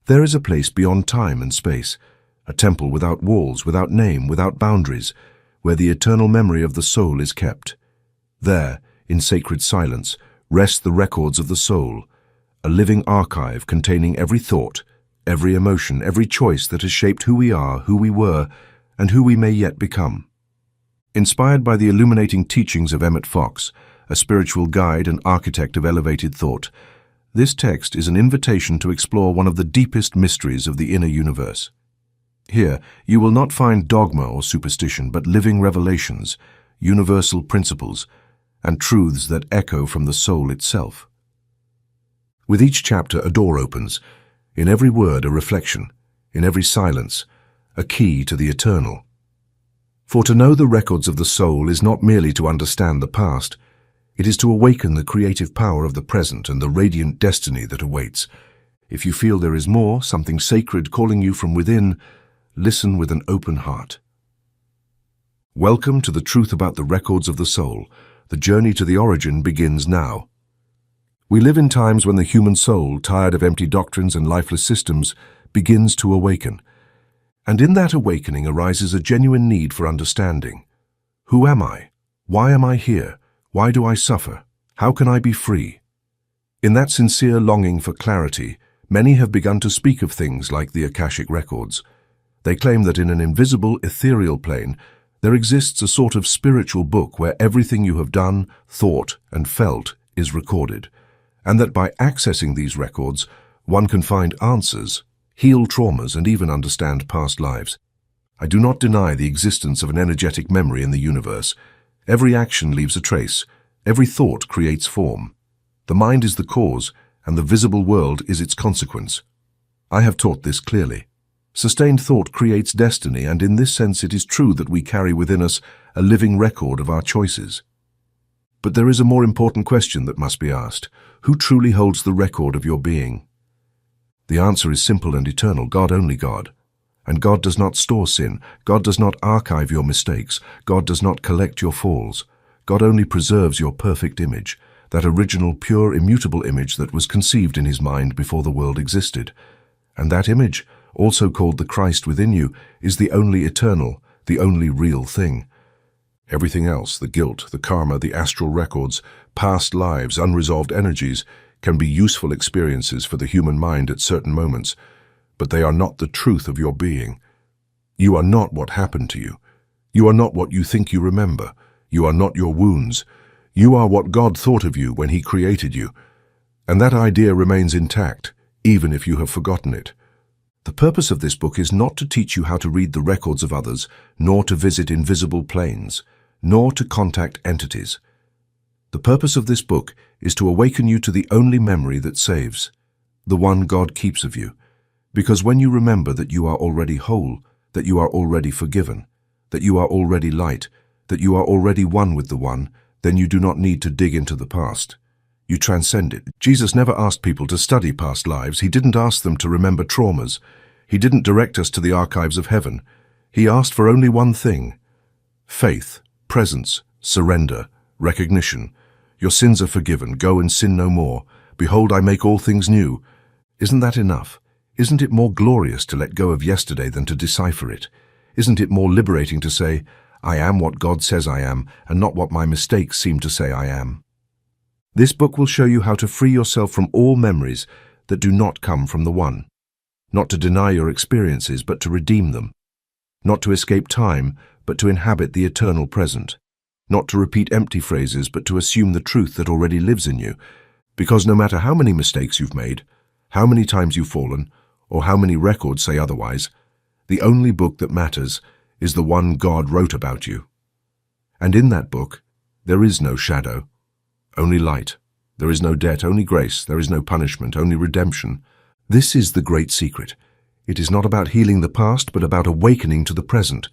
There is a place beyond time and space, a temple without walls, without name, without boundaries, where the eternal memory of the soul is kept. There, in sacred silence, rest the records of the soul, a living archive containing every thought, every emotion, every choice that has shaped who we are, who we were, and who we may yet become. Inspired by the illuminating teachings of Emmet Fox, a spiritual guide and architect of elevated thought, this text is an invitation to explore one of the deepest mysteries of the inner universe. Here, you will not find dogma or superstition, but living revelations, universal principles, and truths that echo from the soul itself. With each chapter, a door opens, in every word a reflection, in every silence a key to the eternal. For to know the records of the soul is not merely to understand the past, it is to awaken the creative power of the present and the radiant destiny that awaits. If you feel there is more, something sacred calling you from within, listen with an open heart. Welcome to the truth about the records of the soul. The journey to the origin begins now. We live in times when the human soul, tired of empty doctrines and lifeless systems, begins to awaken. And in that awakening arises a genuine need for understanding. Who am I? Why am I here? Why do I suffer? How can I be free? In that sincere longing for clarity, many have begun to speak of things like the Akashic records. They claim that in an invisible, ethereal plane, there exists a sort of spiritual book where everything you have done, thought, and felt is recorded, and that by accessing these records, one can find answers, heal traumas, and even understand past lives. I do not deny the existence of an energetic memory in the universe. Every action leaves a trace. Every thought creates form. The mind is the cause, and the visible world is its consequence. I have taught this clearly. Sustained thought creates destiny, and in this sense it is true that we carry within us a living record of our choices. But there is a more important question that must be asked. Who truly holds the record of your being? The answer is simple and eternal: God, only God. And God does not store sin. God does not archive your mistakes. God does not collect your falls. God only preserves your perfect image, that original, pure, immutable image that was conceived in his mind before the world existed. And that image, also called the Christ within you, is the only eternal, the only real thing. Everything else, the guilt, the karma, the astral records, past lives, unresolved energies, can be useful experiences for the human mind at certain moments, but they are not the truth of your being. You are not what happened to you. You are not what you think you remember. You are not your wounds. You are what God thought of you when he created you. And that idea remains intact, even if you have forgotten it. The purpose of this book is not to teach you how to read the records of others, nor to visit invisible planes, nor to contact entities. The purpose of this book is to awaken you to the only memory that saves, the one God keeps of you. Because when you remember that you are already whole, that you are already forgiven, that you are already light, that you are already one with the One, then you do not need to dig into the past. You transcend it. Jesus never asked people to study past lives. He didn't ask them to remember traumas. He didn't direct us to the archives of heaven. He asked for only one thing: faith, presence, surrender, recognition. Your sins are forgiven. Go and sin no more. Behold, I make all things new. Isn't that enough? Isn't it more glorious to let go of yesterday than to decipher it? Isn't it more liberating to say, I am what God says I am, and not what my mistakes seem to say I am? This book will show you how to free yourself from all memories that do not come from the One. Not to deny your experiences, but to redeem them. Not to escape time, but to inhabit the eternal present. Not to repeat empty phrases, but to assume the truth that already lives in you. Because no matter how many mistakes you've made, how many times you've fallen, or how many records say otherwise, the only book that matters is the one God wrote about you. And in that book, there is no shadow, only light. There is no debt, only grace. There is no punishment, only redemption. This is the great secret. It is not about healing the past, but about awakening to the present.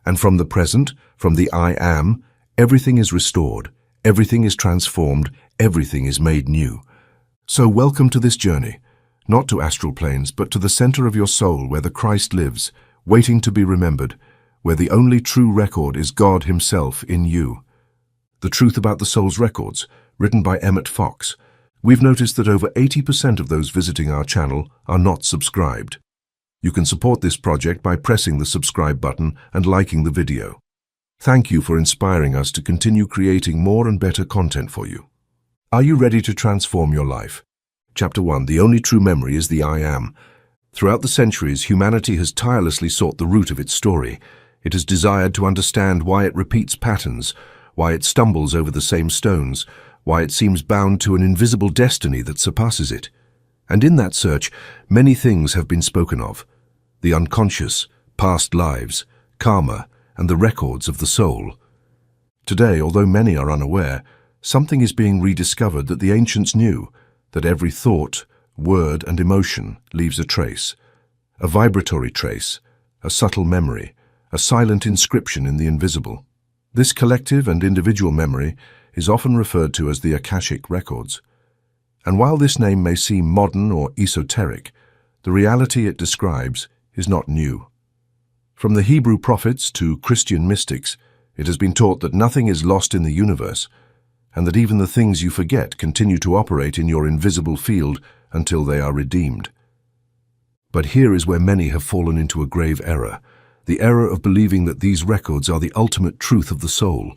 And from the present, from the I am, everything is restored, everything is transformed, everything is made new. So welcome to this journey. Not to astral planes, but to the center of your soul where the Christ lives, waiting to be remembered, where the only true record is God himself in you. The Truth About the Soul's Records, written by Emmet Fox, We've noticed that over 80% of those visiting our channel are not subscribed. You can support this project by pressing the subscribe button and liking the video. Thank you for inspiring us to continue creating more and better content for you. Are you ready to transform your life? Chapter 1. The only true memory is the I Am. Throughout the centuries, humanity has tirelessly sought the root of its story. It has desired to understand why it repeats patterns, why it stumbles over the same stones, why it seems bound to an invisible destiny that surpasses it. And in that search, many things have been spoken of: the unconscious, past lives, karma, and the records of the soul. Today, although many are unaware, something is being rediscovered that the ancients knew, that every thought, word, and emotion leaves a trace, a vibratory trace, a subtle memory, a silent inscription in the invisible. This collective and individual memory is often referred to as the Akashic records. And while this name may seem modern or esoteric, the reality it describes is not new. From the Hebrew prophets to Christian mystics, it has been taught that nothing is lost in the universe, and that even the things you forget continue to operate in your invisible field until they are redeemed. But here is where many have fallen into a grave error: the error of believing that these records are the ultimate truth of the soul,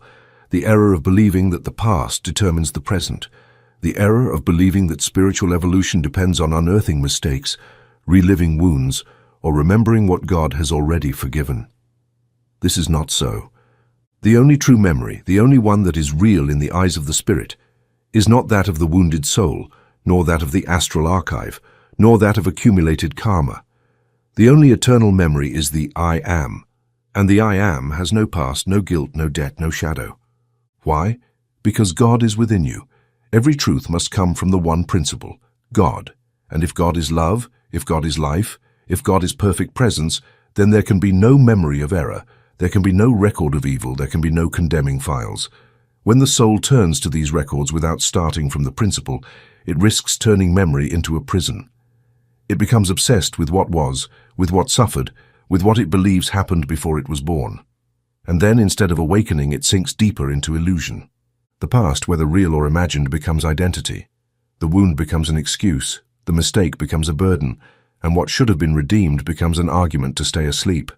the error of believing that the past determines the present, the error of believing that spiritual evolution depends on unearthing mistakes, reliving wounds, or remembering what God has already forgiven. This is not so. The only true memory, the only one that is real in the eyes of the Spirit, is not that of the wounded soul, nor that of the astral archive, nor that of accumulated karma. The only eternal memory is the I Am, and the I Am has no past, no guilt, no debt, no shadow. Why? Because God is within you. Every truth must come from the one principle, God. And if God is love, if God is life, if God is perfect presence, then there can be no memory of error, there can be no record of evil, there can be no condemning files. When the soul turns to these records without starting from the principle, it risks turning memory into a prison. It becomes obsessed with what was, with what suffered, with what it believes happened before it was born. And then, instead of awakening, it sinks deeper into illusion. The past, whether real or imagined, becomes identity. The wound becomes an excuse, the mistake becomes a burden, and what should have been redeemed becomes an argument to stay asleep.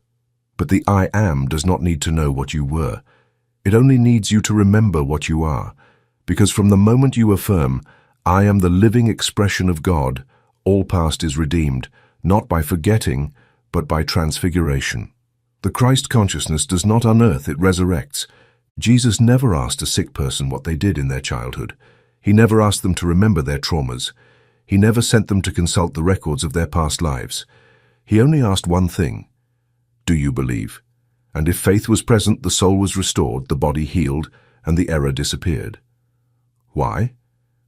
But the I Am does not need to know what you were. It only needs you to remember what you are, because from the moment you affirm, I am the living expression of God, all past is redeemed, not by forgetting, but by transfiguration. The Christ consciousness does not unearth, it resurrects. Jesus never asked a sick person what they did in their childhood. He never asked them to remember their traumas. He never sent them to consult the records of their past lives. He only asked one thing: do you believe? And if faith was present, the soul was restored, the body healed, and the error disappeared. Why?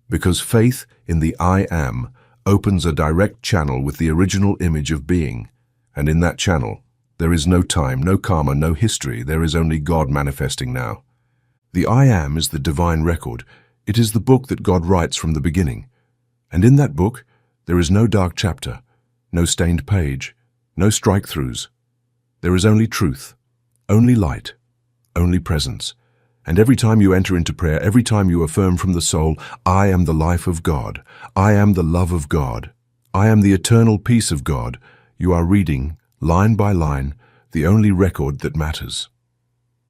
Because faith in the I Am opens a direct channel with the original image of being, and in that channel, there is no time, no karma, no history, there is only God manifesting now. The I Am is the divine record. It is the book that God writes from the beginning. And in that book, there is no dark chapter, no stained page, no strike-throughs. There is only truth, only light, only presence. And every time you enter into prayer, every time you affirm from the soul, I am the life of God, I am the love of God, I am the eternal peace of God, you are reading, line by line, the only record that matters.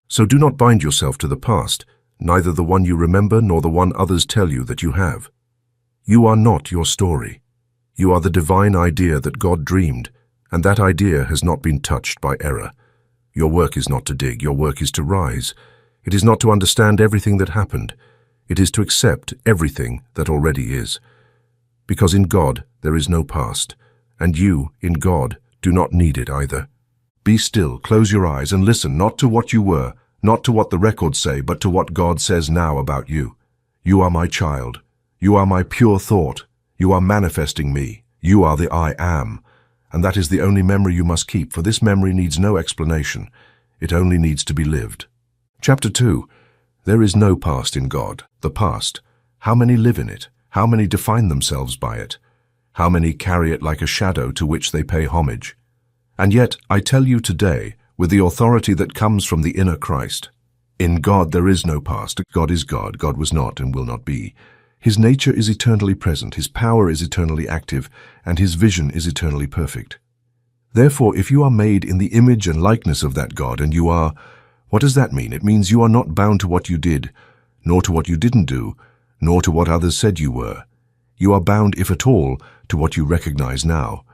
So do not bind yourself to the past, neither the one you remember nor the one others tell you that you have. You are not your story. You are the divine idea that God dreamed, and that idea has not been touched by error. Your work is not to dig, your work is to rise. It is not to understand everything that happened. It is to accept everything that already is. Because in God there is no past, and you, in God, do not need it either. Be still, close your eyes, and listen not to what you were, not to what the records say, but to what God says now about you. You are my child. You are my pure thought. You are manifesting me. You are the I Am. And that is the only memory you must keep, for this memory needs no explanation. It only needs to be lived. Chapter 2. There is no past in God. The past. How many live in it? How many define themselves by it? How many carry it like a shadow to which they pay homage? And yet, I tell you today, with the authority that comes from the inner Christ, in God there is no past. God is God. God was not and will not be. His nature is eternally present, his power is eternally active, and his vision is eternally perfect. Therefore, if you are made in the image and likeness of that God, and you are, what does that mean? It means you are not bound to what you did, nor to what you didn't do, nor to what others said you were. You are bound, if at all, to what you recognize now.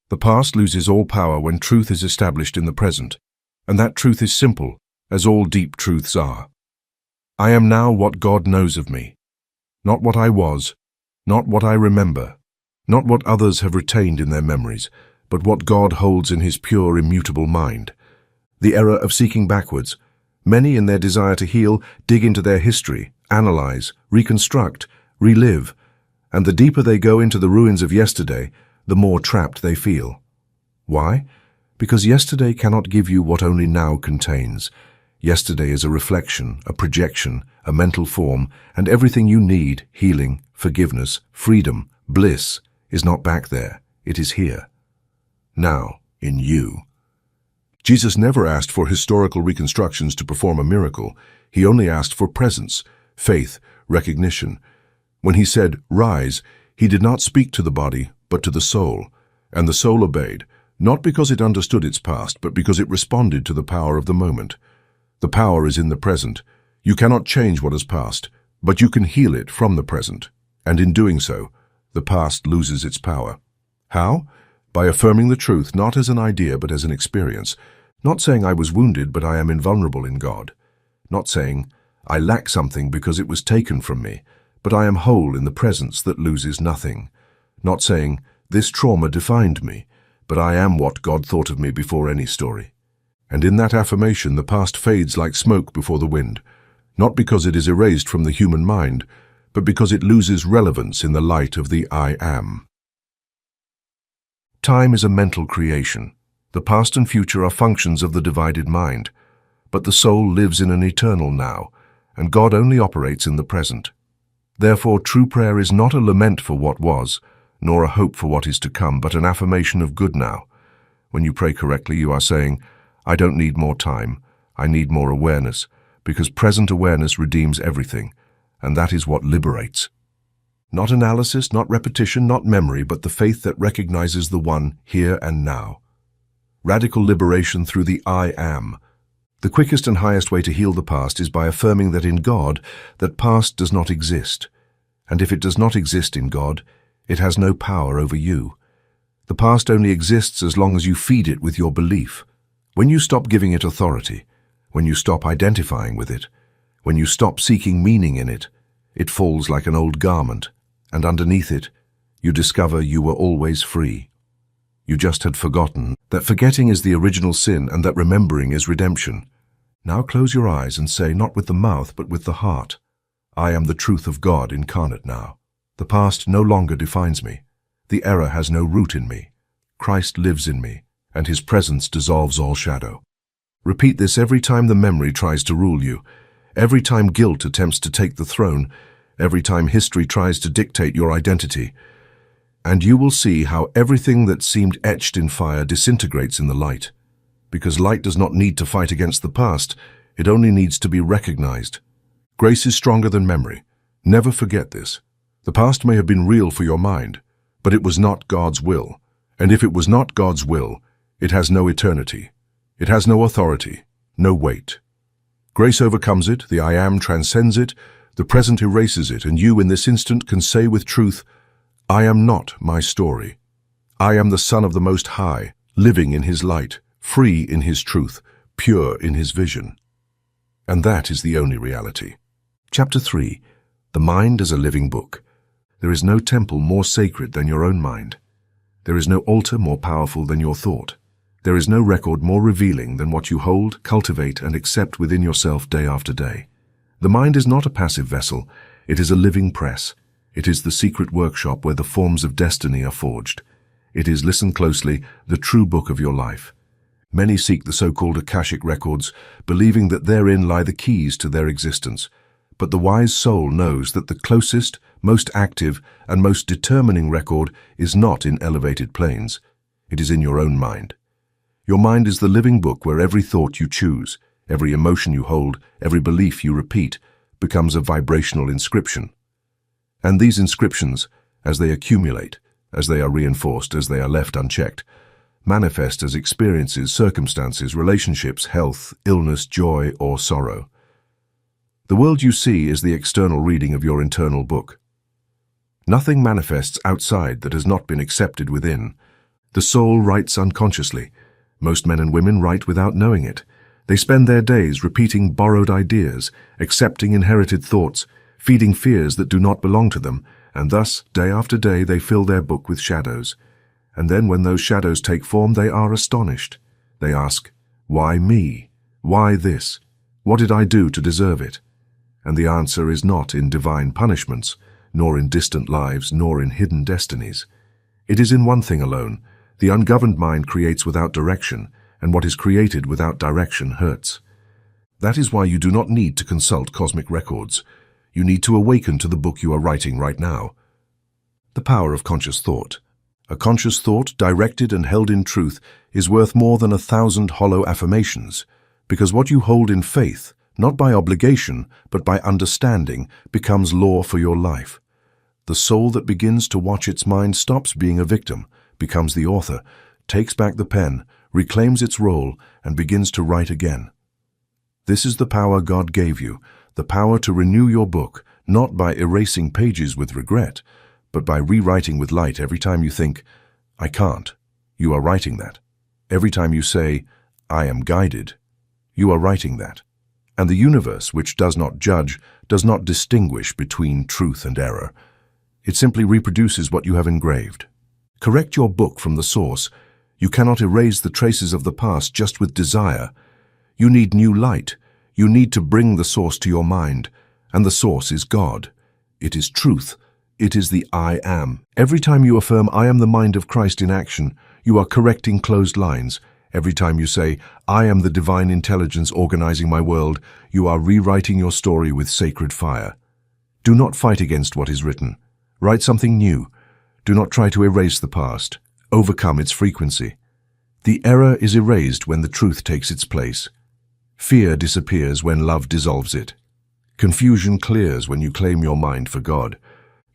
The past loses all power when truth is established in the present, and that truth is simple, as all deep truths are. I am now what God knows of me. Not what I was, not what I remember, not what others have retained in their memories, but what God holds in his pure, immutable mind. The error of seeking backwards. Many, in their desire to heal, dig into their history, analyze, reconstruct, relive, and the deeper they go into the ruins of yesterday, the more trapped they feel. Why? Because yesterday cannot give you what only now contains. Yesterday is a reflection, a projection, a mental form, and everything you need, healing, forgiveness, freedom, bliss, is not back there. It is here. Now, in you. Jesus never asked for historical reconstructions to perform a miracle. He only asked for presence, faith, recognition. When he said, "Rise," he did not speak to the body, but to the soul. And the soul obeyed, not because it understood its past, but because it responded to the power of the moment. The power is in the present. You cannot change what has passed, but you can heal it from the present. And in doing so, the past loses its power. How? By affirming the truth not as an idea but as an experience. Not saying I was wounded but I am invulnerable in God. Not saying I lack something because it was taken from me, but I am whole in the presence that loses nothing. Not saying this trauma defined me, but I am what God thought of me before any story. And in that affirmation the past fades like smoke before the wind, not because it is erased from the human mind, but because it loses relevance in the light of the I am. Time is a mental creation. The past and future are functions of the divided mind, but the soul lives in an eternal now, and God only operates in the present. Therefore, true prayer is not a lament for what was, nor a hope for what is to come, but an affirmation of good now. When you pray correctly, you are saying, I don't need more time, I need more awareness, because present awareness redeems everything, and that is what liberates. Not analysis, not repetition, not memory, but the faith that recognizes the one here and now. Radical liberation through the I am. The quickest and highest way to heal the past is by affirming that in God, that past does not exist. And if it does not exist in God, it has no power over you. The past only exists as long as you feed it with your belief. When you stop giving it authority, when you stop identifying with it, when you stop seeking meaning in it, it falls like an old garment, and underneath it, you discover you were always free. You just had forgotten that forgetting is the original sin and that remembering is redemption. Now close your eyes and say, not with the mouth, but with the heart, I am the truth of God incarnate now. The past no longer defines me. The error has no root in me. Christ lives in me, and his presence dissolves all shadow. Repeat this every time the memory tries to rule you, every time guilt attempts to take the throne, every time history tries to dictate your identity, and you will see how everything that seemed etched in fire disintegrates in the light. Because light does not need to fight against the past, it only needs to be recognized. Grace is stronger than memory. Never forget this. The past may have been real for your mind, but it was not God's will. And if it was not God's will, it has no eternity. It has no authority, no weight. Grace overcomes it, the I am transcends it, the present erases it, and you in this instant can say with truth, I am not my story. I am the Son of the Most High, living in his light, free in his truth, pure in his vision. And that is the only reality. Chapter 3. The Mind as a Living Book. There is no temple more sacred than your own mind. There is no altar more powerful than your thought. There is no record more revealing than what you hold, cultivate, and accept within yourself day after day. The mind is not a passive vessel. It is a living press. It is the secret workshop where the forms of destiny are forged. It is, listen closely, the true book of your life. Many seek the so-called Akashic records, believing that therein lie the keys to their existence. But the wise soul knows that the closest, most active, and most determining record is not in elevated planes. It is in your own mind. Your mind is the living book where every thought you choose, every emotion you hold, every belief you repeat, becomes a vibrational inscription. And these inscriptions, as they accumulate, as they are reinforced, as they are left unchecked, manifest as experiences, circumstances, relationships, health, illness, joy, or sorrow. The world you see is the external reading of your internal book. Nothing manifests outside that has not been accepted within. The soul writes unconsciously. Most men and women write without knowing it. They spend their days repeating borrowed ideas, accepting inherited thoughts, feeding fears that do not belong to them, and thus, day after day, they fill their book with shadows. And then when those shadows take form, they are astonished. They ask, "Why me? Why this? What did I do to deserve it?" And the answer is not in divine punishments, nor in distant lives, nor in hidden destinies. It is in one thing alone. The ungoverned mind creates without direction, and what is created without direction hurts. That is why you do not need to consult cosmic records. You need to awaken to the book you are writing right now. The power of conscious thought. A conscious thought, directed and held in truth, is worth more than 1,000 hollow affirmations, because what you hold in faith, not by obligation, but by understanding, becomes law for your life. The soul that begins to watch its mind stops being a victim, becomes the author, takes back the pen, reclaims its role, and begins to write again. This is the power God gave you, the power to renew your book, not by erasing pages with regret, but by rewriting with light every time you think, "I can't." You are writing that. Every time you say, "I am guided," you are writing that. And the universe, which does not judge, does not distinguish between truth and error. It simply reproduces what you have engraved. Correct your book from the source. You cannot erase the traces of the past just with desire. You need new light. You need to bring the source to your mind, and the source is God. It is truth. It is the I am. Every time you affirm, "I am the mind of Christ in action," you are correcting closed lines. Every time you say, "I am the divine intelligence organizing my world," you are rewriting your story with sacred fire. Do not fight against what is written. Write something new. Do not try to erase the past. Overcome its frequency. The error is erased when the truth takes its place. Fear disappears when love dissolves it. Confusion clears when you claim your mind for God.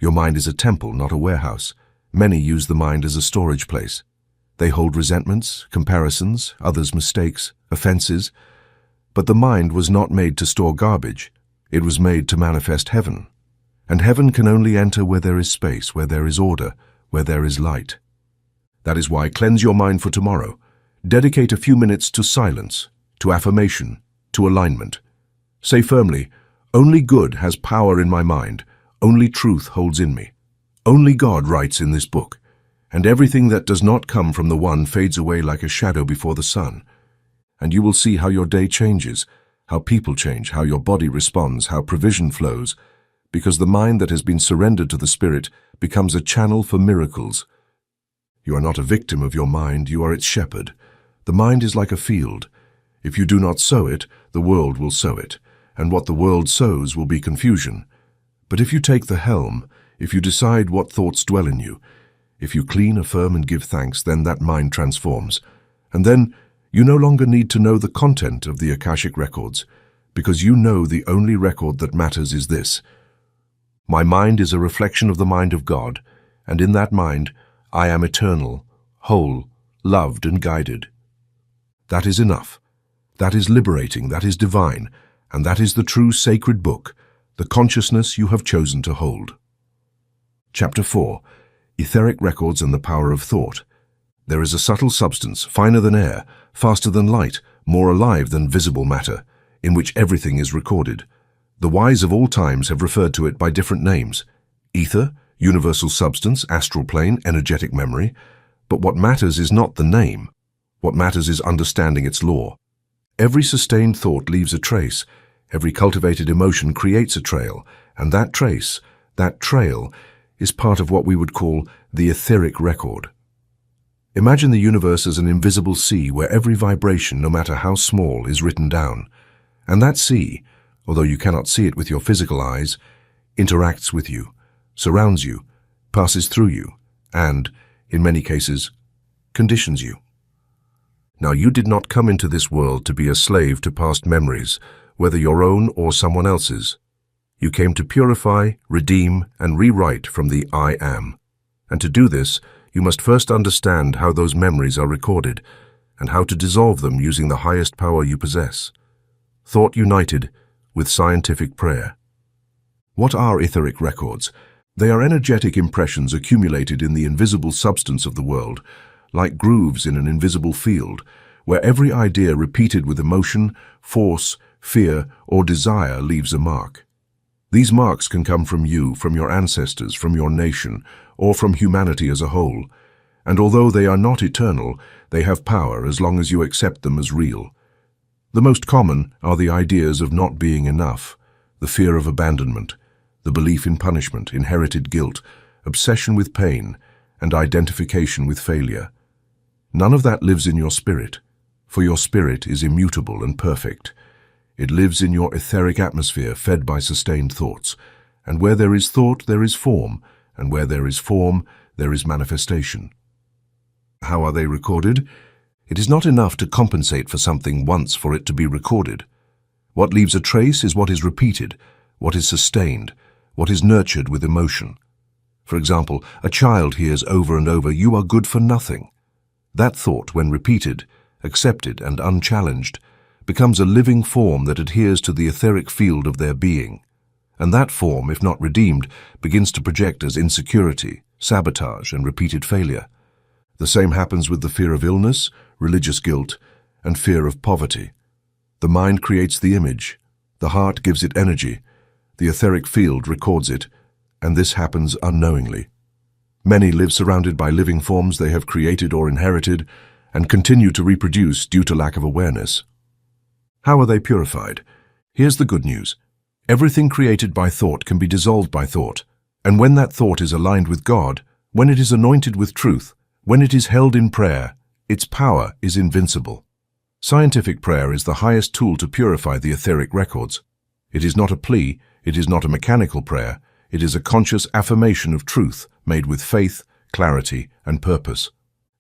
Your mind is a temple, not a warehouse. Many use the mind as a storage place. They hold resentments, comparisons, others' mistakes, offenses. But the mind was not made to store garbage. It was made to manifest heaven. And heaven can only enter where there is space, where there is order, where there is light. That is why cleanse your mind for tomorrow. Dedicate a few minutes to silence, to affirmation, to alignment. Say firmly, "Only good has power in my mind. Only truth holds in me. Only God writes in this book. And everything that does not come from the one fades away like a shadow before the sun." And you will see how your day changes, how people change, how your body responds, how provision flows, because the mind that has been surrendered to the Spirit becomes a channel for miracles. You are not a victim of your mind, you are its shepherd. The mind is like a field. If you do not sow it, the world will sow it, and what the world sows will be confusion. But if you take the helm, if you decide what thoughts dwell in you, if you clean, affirm, and give thanks, then that mind transforms. And then you no longer need to know the content of the Akashic records, because you know the only record that matters is this: "My mind is a reflection of the mind of God, and in that mind I am eternal, whole, loved, and guided." That is enough. That is liberating, that is divine, and that is the true sacred book, the consciousness you have chosen to hold. Chapter 4. Etheric Records and the Power of Thought. There is a subtle substance, finer than air, faster than light, more alive than visible matter, in which everything is recorded. The wise of all times have referred to it by different names: ether, universal substance, astral plane, energetic memory. But what matters is not the name. What matters is understanding its law. Every sustained thought leaves a trace. Every cultivated emotion creates a trail, and that trace, that trail, is part of what we would call the etheric record. Imagine the universe as an invisible sea where every vibration, no matter how small, is written down. And that sea, although you cannot see it with your physical eyes, interacts with you, surrounds you, passes through you, and, in many cases, conditions you. Now, you did not come into this world to be a slave to past memories, whether your own or someone else's. You came to purify, redeem, and rewrite from the I am. And to do this, you must first understand how those memories are recorded and how to dissolve them using the highest power you possess. Thought united with scientific prayer. What are etheric records? They are energetic impressions accumulated in the invisible substance of the world, like grooves in an invisible field, where every idea repeated with emotion, force, fear, or desire leaves a mark. These marks can come from you, from your ancestors, from your nation, or from humanity as a whole, and although they are not eternal, they have power as long as you accept them as real. The most common are the ideas of not being enough, the fear of abandonment, the belief in punishment, inherited guilt, obsession with pain, and identification with failure. None of that lives in your spirit, for your spirit is immutable and perfect. It lives in your etheric atmosphere fed by sustained thoughts, and where there is thought, there is form, and where there is form, there is manifestation. How are they recorded? It is not enough to compensate for something once for it to be recorded. What leaves a trace is what is repeated, what is sustained, what is nurtured with emotion. For example, a child hears over and over, "You are good for nothing." That thought, when repeated, accepted, and unchallenged, becomes a living form that adheres to the etheric field of their being. And that form, if not redeemed, begins to project as insecurity, sabotage, and repeated failure. The same happens with the fear of illness, religious guilt, and fear of poverty. The mind creates the image, the heart gives it energy, the etheric field records it, and this happens unknowingly. Many live surrounded by living forms they have created or inherited, and continue to reproduce due to lack of awareness. How are they purified? Here's the good news. Everything created by thought can be dissolved by thought, and when that thought is aligned with God, when it is anointed with truth, when it is held in prayer, its power is invincible. Scientific prayer is the highest tool to purify the etheric records. It is not a plea, it is not a mechanical prayer, it is a conscious affirmation of truth made with faith, clarity, and purpose.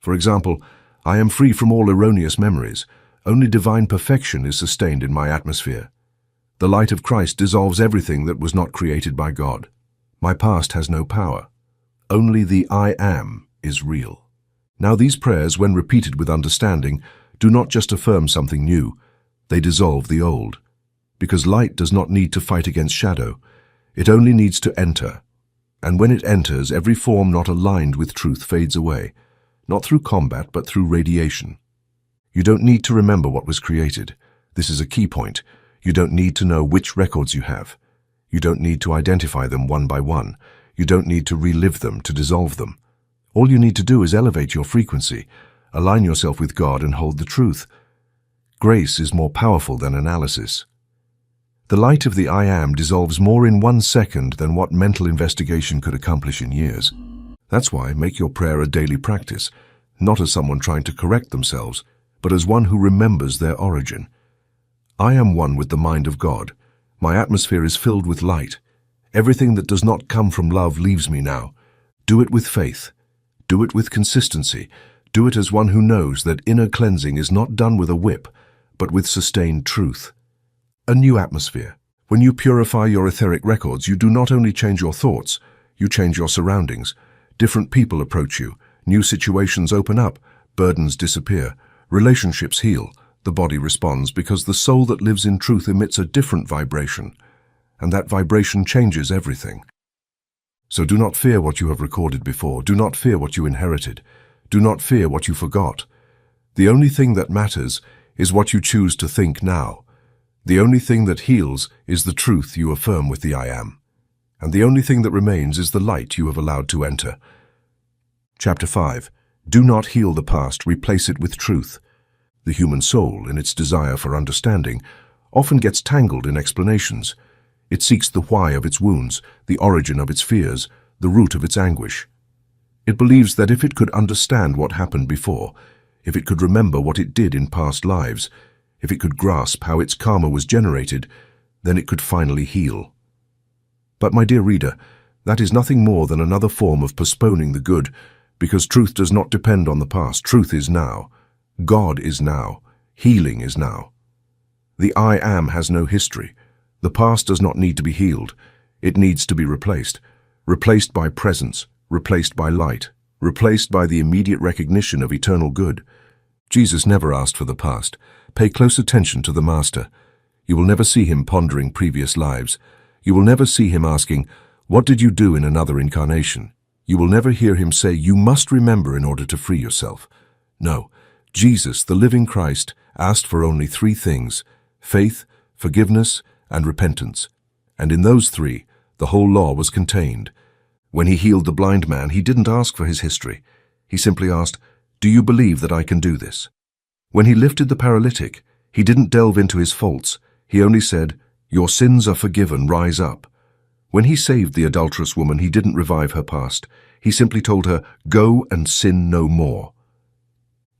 For example, I am free from all erroneous memories. Only divine perfection is sustained in my atmosphere. The light of Christ dissolves everything that was not created by God. My past has no power. Only the I am is real. Now these prayers, when repeated with understanding, do not just affirm something new, they dissolve the old. Because light does not need to fight against shadow, it only needs to enter. And when it enters, every form not aligned with truth fades away, not through combat but through radiation. You don't need to remember what was created. This is a key point. You don't need to know which records you have. You don't need to identify them one by one. You don't need to relive them, to dissolve them. All you need to do is elevate your frequency, align yourself with God, and hold the truth. Grace is more powerful than analysis. The light of the I am dissolves more in 1 second than what mental investigation could accomplish in years. That's why make your prayer a daily practice, not as someone trying to correct themselves, but as one who remembers their origin. I am one with the mind of God. My atmosphere is filled with light. Everything that does not come from love leaves me now. Do it with faith. Do it with consistency. Do it as one who knows that inner cleansing is not done with a whip, but with sustained truth. A new atmosphere. When you purify your etheric records, you do not only change your thoughts, you change your surroundings. Different people approach you. New situations open up. Burdens disappear. Relationships heal. The body responds because the soul that lives in truth emits a different vibration, and that vibration changes everything. So do not fear what you have recorded before. Do not fear what you inherited. Do not fear what you forgot. The only thing that matters is what you choose to think now. The only thing that heals is the truth you affirm with the I am. And the only thing that remains is the light you have allowed to enter. Chapter 5. Do not heal the past, replace it with truth. The human soul, in its desire for understanding, often gets tangled in explanations. It seeks the why of its wounds, the origin of its fears, the root of its anguish. It believes that if it could understand what happened before, if it could remember what it did in past lives, if it could grasp how its karma was generated, then it could finally heal. But my dear reader, that is nothing more than another form of postponing the good, because truth does not depend on the past. Truth is now. God is now. Healing is now. The I am has no history. The past does not need to be healed. It needs to be replaced. Replaced by presence, replaced by light, replaced by the immediate recognition of eternal good. Jesus never asked for the past. Pay close attention to the Master. You will never see him pondering previous lives. You will never see him asking, "What did you do in another incarnation?" You will never hear him say, "You must remember in order to free yourself." No, Jesus, the living Christ, asked for only three things: faith, forgiveness, and repentance. And in those three, the whole law was contained. When he healed the blind man, he didn't ask for his history. He simply asked, "Do you believe that I can do this?" When he lifted the paralytic, he didn't delve into his faults. He only said, "Your sins are forgiven, rise up." When he saved the adulterous woman, he didn't revive her past. He simply told her, "Go and sin no more."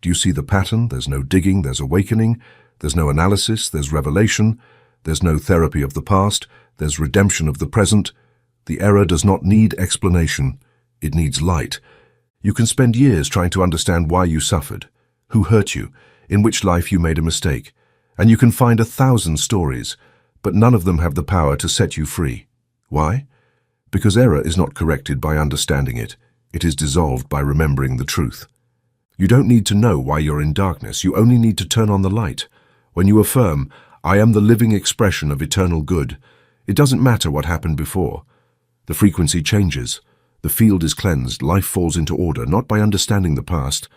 Do you see the pattern? There's no digging, there's awakening. There's no analysis, there's revelation. There's no therapy of the past, there's redemption of the present. The error does not need explanation, it needs light. You can spend years trying to understand why you suffered, who hurt you, in which life you made a mistake, and you can find 1,000 stories, but none of them have the power to set you free. Why? Because error is not corrected by understanding it. It is dissolved by remembering the truth. You don't need to know why you're in darkness. You only need to turn on the light. When you affirm, "I am the living expression of eternal good," it doesn't matter what happened before. The frequency changes. The field is cleansed. Life falls into order, not by understanding the past,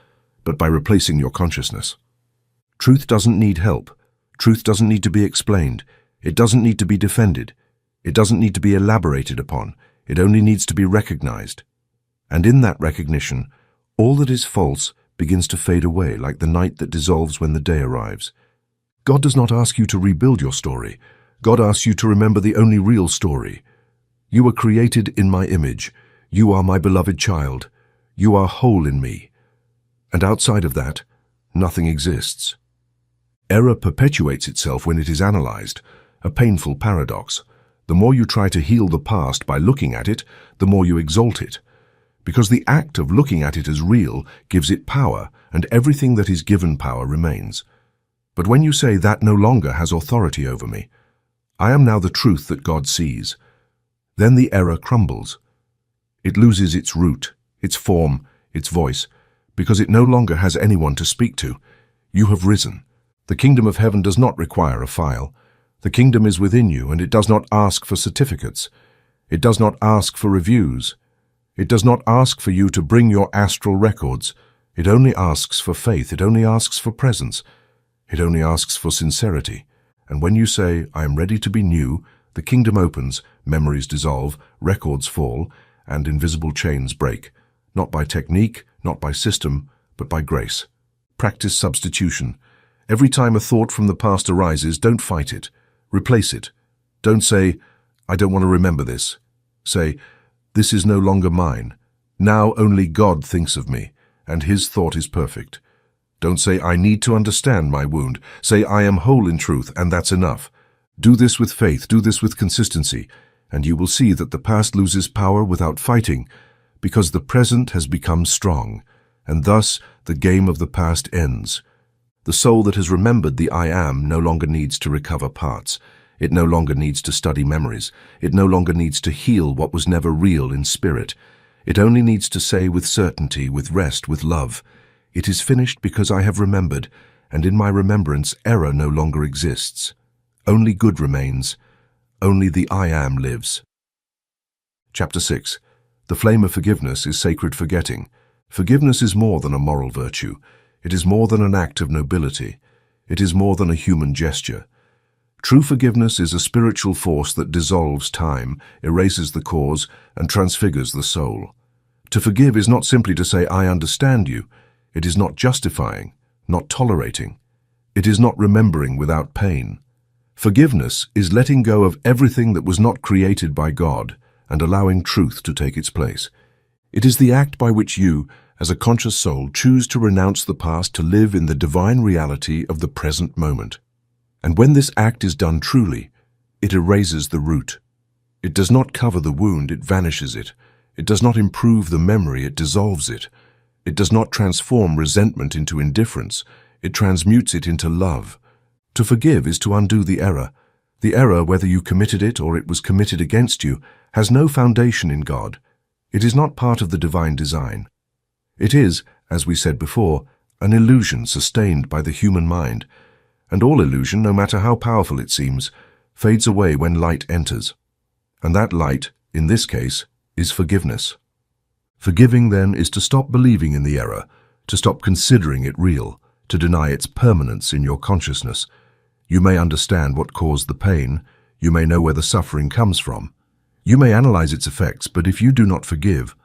but by replacing your consciousness. Truth doesn't need help. Truth doesn't need to be explained. It doesn't need to be defended. It doesn't need to be elaborated upon. It only needs to be recognized. And in that recognition, all that is false begins to fade away like the night that dissolves when the day arrives. God does not ask you to rebuild your story. God asks you to remember the only real story. You were created in my image. You are my beloved child. You are whole in me. And outside of that, nothing exists. Error perpetuates itself when it is analyzed, a painful paradox. The more you try to heal the past by looking at it, the more you exalt it. Because the act of looking at it as real gives it power, and everything that is given power remains. But when you say that no longer has authority over me, I am now the truth that God sees, then the error crumbles. It loses its root, its form, its voice, because it no longer has anyone to speak to. You have risen. The kingdom of heaven does not require a file. The kingdom is within you, and it does not ask for certificates. It does not ask for reviews. It does not ask for you to bring your astral records. It only asks for faith. It only asks for presence. It only asks for sincerity. And when you say, "I am ready to be new," the kingdom opens, memories dissolve, records fall, and invisible chains break. Not by technique, not by system, but by grace. Practice substitution. Every time a thought from the past arises, don't fight it. Replace it. Don't say, "I don't want to remember this." Say, "This is no longer mine. Now only God thinks of me, and his thought is perfect." Don't say, "I need to understand my wound." Say, "I am whole in truth, and that's enough." Do this with faith, do this with consistency, and you will see that the past loses power without fighting, because the present has become strong, and thus the game of the past ends. The soul that has remembered the I Am no longer needs to recover parts. It no longer needs to study memories. It no longer needs to heal what was never real in spirit. It only needs to say with certainty, with rest, with love, "It is finished because I have remembered, and in my remembrance error no longer exists. Only good remains. Only the I Am lives." Chapter 6. The flame of forgiveness is sacred forgetting. Forgiveness is more than a moral virtue. It is more than an act of nobility. It is more than a human gesture. True forgiveness is a spiritual force that dissolves time, erases the cause, and transfigures the soul. To forgive is not simply to say, "I understand you." It is not justifying, not tolerating. It is not remembering without pain. Forgiveness is letting go of everything that was not created by God and allowing truth to take its place. It is the act by which you, as a conscious soul, choose to renounce the past to live in the divine reality of the present moment. And when this act is done truly, it erases the root. It does not cover the wound, it vanishes it. It does not improve the memory, it dissolves it. It does not transform resentment into indifference, it transmutes it into love. To forgive is to undo the error. The error, whether you committed it or it was committed against you, has no foundation in God. It is not part of the divine design. It is, as we said before, an illusion sustained by the human mind, and all illusion, no matter how powerful it seems, fades away when light enters. And that light, in this case, is forgiveness. Forgiving, then, is to stop believing in the error, to stop considering it real, to deny its permanence in your consciousness. You may understand what caused the pain, you may know where the suffering comes from. You may analyze its effects, but if you do not forgive,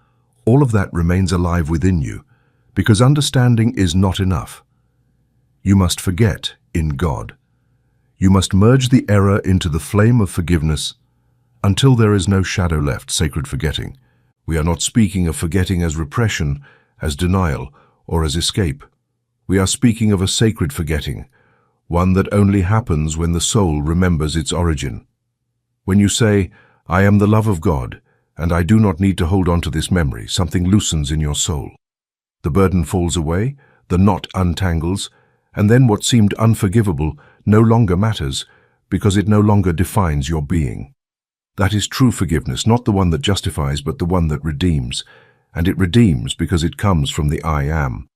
all of that remains alive within you, because understanding is not enough. You must forget in God. You must merge the error into the flame of forgiveness until there is no shadow left, sacred forgetting. We are not speaking of forgetting as repression, as denial, or as escape. We are speaking of a sacred forgetting, one that only happens when the soul remembers its origin. When you say, "I am the love of God, and I do not need to hold on to this memory," something loosens in your soul. The burden falls away, the knot untangles, and then what seemed unforgivable no longer matters, because it no longer defines your being. That is true forgiveness, not the one that justifies, but the one that redeems. And it redeems because it comes from the I Am.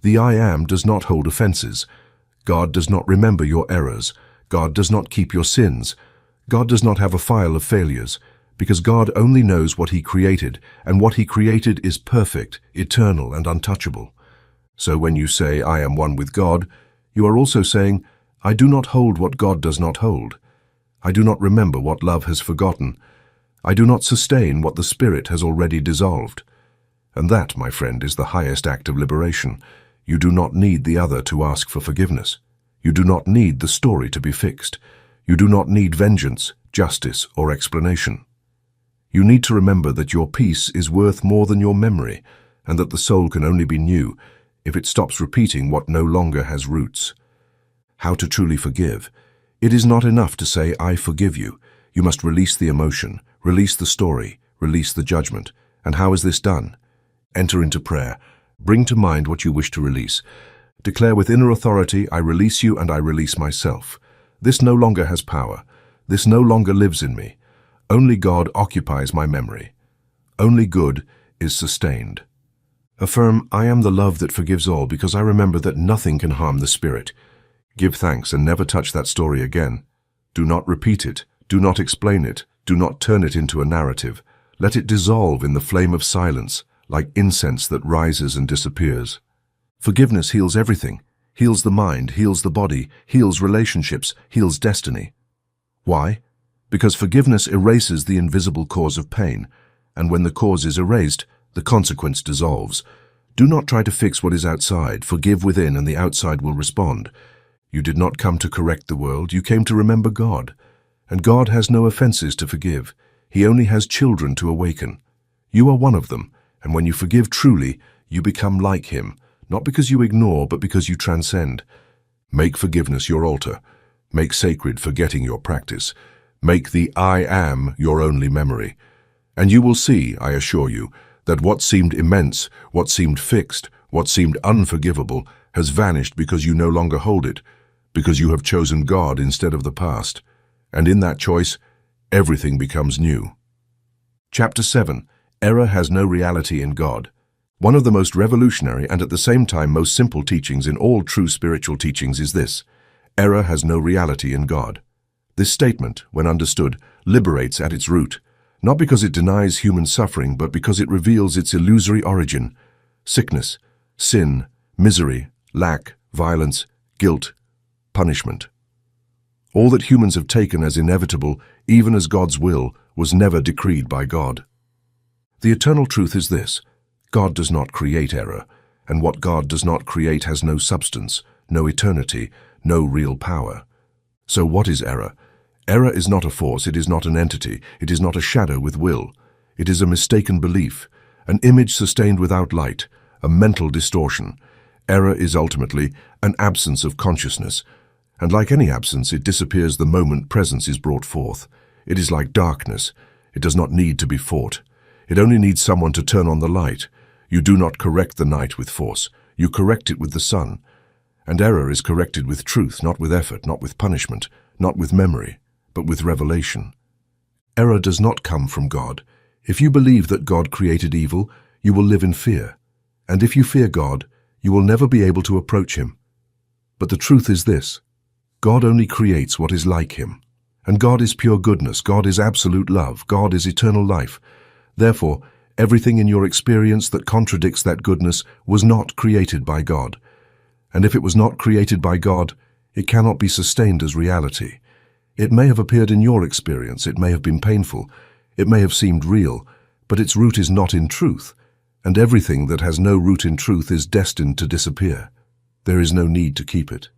The I Am does not hold offenses. God does not remember your errors. God does not keep your sins. God does not have a file of failures, because God only knows what He created, and what He created is perfect, eternal, and untouchable. So when you say, "I am one with God," you are also saying, "I do not hold what God does not hold. I do not remember what love has forgotten. I do not sustain what the Spirit has already dissolved." And that, my friend, is the highest act of liberation. You do not need the other to ask for forgiveness. You do not need the story to be fixed. You do not need vengeance, justice, or explanation. You need to remember that your peace is worth more than your memory, and that the soul can only be new if it stops repeating what no longer has roots. How to truly forgive? It is not enough to say, "I forgive you." You must release the emotion, release the story, release the judgment. And how is this done? Enter into prayer. Bring to mind what you wish to release. Declare with inner authority, "I release you and I release myself. This no longer has power. This no longer lives in me. Only God occupies my memory. Only good is sustained." Affirm, "I am the love that forgives all, because I remember that nothing can harm the Spirit." Give thanks and never touch that story again. Do not repeat it. Do not explain it. Do not turn it into a narrative. Let it dissolve in the flame of silence, like incense that rises and disappears. Forgiveness heals everything. Heals the mind, heals the body, heals relationships, heals destiny. Why? Because forgiveness erases the invisible cause of pain, and when the cause is erased, the consequence dissolves. Do not try to fix what is outside. Forgive within, and the outside will respond. You did not come to correct the world, you came to remember God. And God has no offenses to forgive. He only has children to awaken. You are one of them, and when you forgive truly, you become like Him, not because you ignore, but because you transcend. Make forgiveness your altar. Make sacred forgetting your practice. Make the I Am your only memory. And you will see, I assure you, that what seemed immense, what seemed fixed, what seemed unforgivable, has vanished because you no longer hold it, because you have chosen God instead of the past. And in that choice, everything becomes new. Chapter 7. Error has no reality in God. One of the most revolutionary and at the same time most simple teachings in all true spiritual teachings is this: error has no reality in God. This statement, when understood, liberates at its root, not because it denies human suffering, but because it reveals its illusory origin: sickness, sin, misery, lack, violence, guilt, punishment. All that humans have taken as inevitable, even as God's will, was never decreed by God. The eternal truth is this: God does not create error, and what God does not create has no substance, no eternity, no real power. So what is error? Error is not a force, it is not an entity, it is not a shadow with will. It is a mistaken belief, an image sustained without light, a mental distortion. Error is ultimately an absence of consciousness, and like any absence, it disappears the moment presence is brought forth. It is like darkness. It does not need to be fought. It only needs someone to turn on the light. You do not correct the night with force. You correct it with the sun. And error is corrected with truth, not with effort, not with punishment, not with memory, but with revelation. Error does not come from God. If you believe that God created evil, you will live in fear. And if you fear God, you will never be able to approach him. But the truth is this: God only creates what is like him. And God is pure goodness, God is absolute love, God is eternal life. Therefore, everything in your experience that contradicts that goodness was not created by God. And if it was not created by God, it cannot be sustained as reality. It may have appeared in your experience, it may have been painful, it may have seemed real, but its root is not in truth, and everything that has no root in truth is destined to disappear. There is no need to keep it.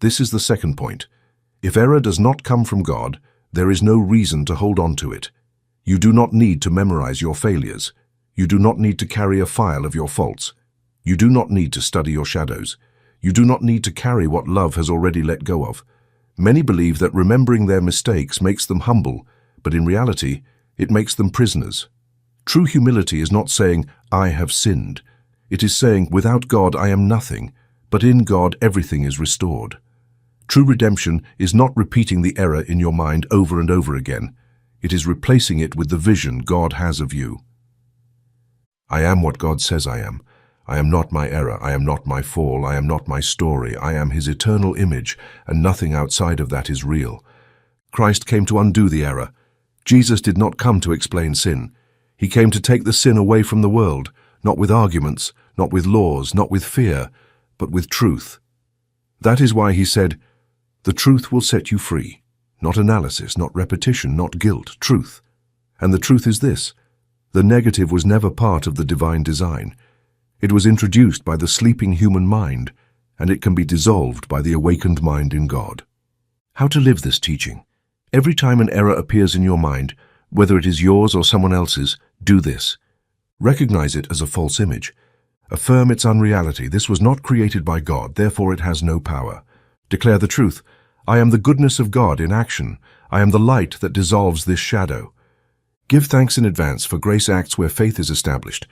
This is the second point. If error does not come from God, there is no reason to hold on to it. You do not need to memorize your failures. You do not need to carry a file of your faults. You do not need to study your shadows. You do not need to carry what love has already let go of. Many believe that remembering their mistakes makes them humble, but in reality, it makes them prisoners. True humility is not saying, "I have sinned." It is saying, "Without God I am nothing, but in God everything is restored." True redemption is not repeating the error in your mind over and over again. It is replacing it with the vision God has of you. I am what God says I am. I am not my error, I am not my fall, I am not my story, I am his eternal image, and nothing outside of that is real. Christ came to undo the error. Jesus did not come to explain sin. He came to take the sin away from the world, not with arguments, not with laws, not with fear, but with truth. That is why he said, "The truth will set you free." Not analysis, not repetition, not guilt, truth. And the truth is this: the negative was never part of the divine design. It was introduced by the sleeping human mind, and it can be dissolved by the awakened mind in God. How to live this teaching? Every time an error appears in your mind, whether it is yours or someone else's, do this. Recognize it as a false image. Affirm its unreality. This was not created by God, therefore it has no power. Declare the truth. I am the goodness of God in action. I am the light that dissolves this shadow. Give thanks in advance for grace acts where faith is established.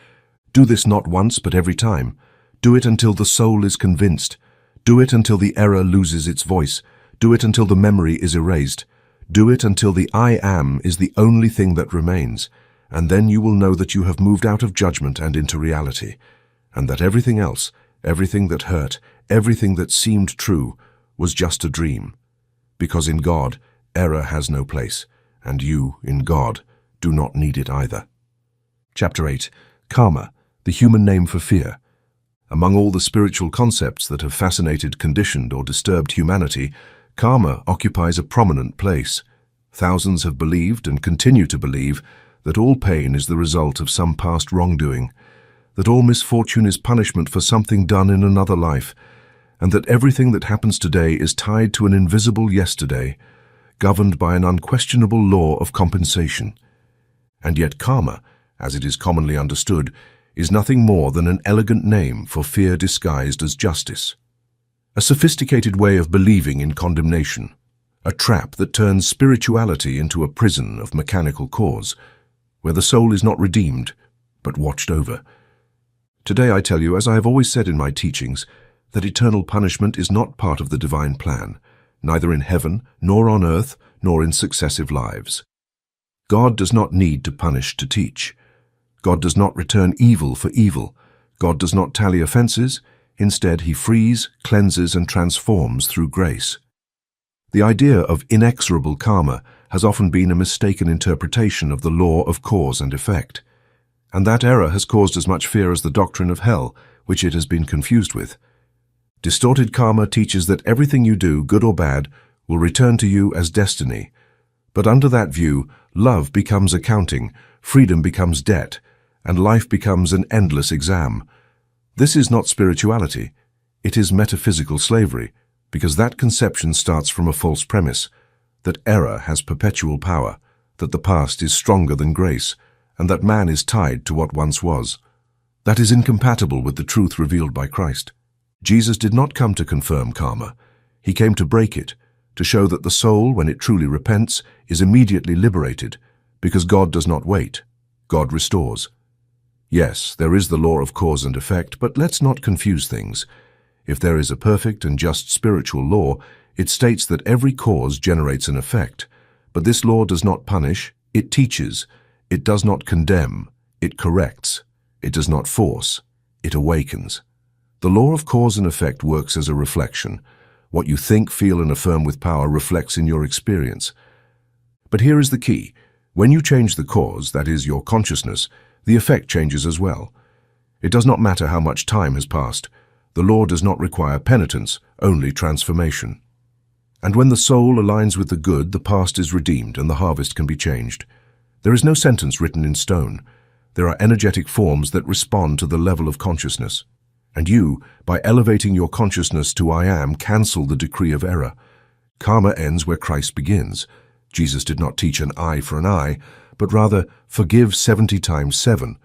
Do this not once, but every time. Do it until the soul is convinced. Do it until the error loses its voice. Do it until the memory is erased. Do it until the I am is the only thing that remains. And then you will know that you have moved out of judgment and into reality. And that everything else, everything that hurt, everything that seemed true, was just a dream. Because in God, error has no place, and you, in God, do not need it either. Chapter 8. Karma, the human name for fear. Among all the spiritual concepts that have fascinated, conditioned, or disturbed humanity, karma occupies a prominent place. Thousands have believed and continue to believe that all pain is the result of some past wrongdoing, that all misfortune is punishment for something done in another life, and that everything that happens today is tied to an invisible yesterday, governed by an unquestionable law of compensation. And yet karma, as it is commonly understood, is nothing more than an elegant name for fear disguised as justice. A sophisticated way of believing in condemnation, a trap that turns spirituality into a prison of mechanical cause, where the soul is not redeemed, but watched over. Today I tell you, as I have always said in my teachings, that eternal punishment is not part of the divine plan, neither in heaven, nor on earth, nor in successive lives. God does not need to punish to teach. God does not return evil for evil. God does not tally offenses. Instead, he frees, cleanses, and transforms through grace. The idea of inexorable karma has often been a mistaken interpretation of the law of cause and effect. And that error has caused as much fear as the doctrine of hell, which it has been confused with. Distorted karma teaches that everything you do, good or bad, will return to you as destiny. But under that view, love becomes accounting, freedom becomes debt, and life becomes an endless exam. This is not spirituality. It is metaphysical slavery, because that conception starts from a false premise, that error has perpetual power, that the past is stronger than grace, and that man is tied to what once was. That is incompatible with the truth revealed by Christ. Jesus did not come to confirm karma. He came to break it, to show that the soul, when it truly repents, is immediately liberated, because God does not wait. God restores. Yes, there is the law of cause and effect, but let's not confuse things. If there is a perfect and just spiritual law, It states that every cause generates an effect, but this law does not punish, it teaches. It does not condemn, it corrects. It does not force, it awakens. The law of cause and effect works as a reflection. What you think, feel, and affirm with power reflects in your experience. But here is the key. When you change the cause, that is, your consciousness, the effect changes as well. It does not matter how much time has passed. The law does not require penitence, only transformation. And when the soul aligns with the good, the past is redeemed and the harvest can be changed. There is no sentence written in stone. There are energetic forms that respond to the level of consciousness. And you, by elevating your consciousness to I am, cancel the decree of error. Karma ends where Christ begins. Jesus did not teach an eye for an eye, but rather forgive 70 times 7.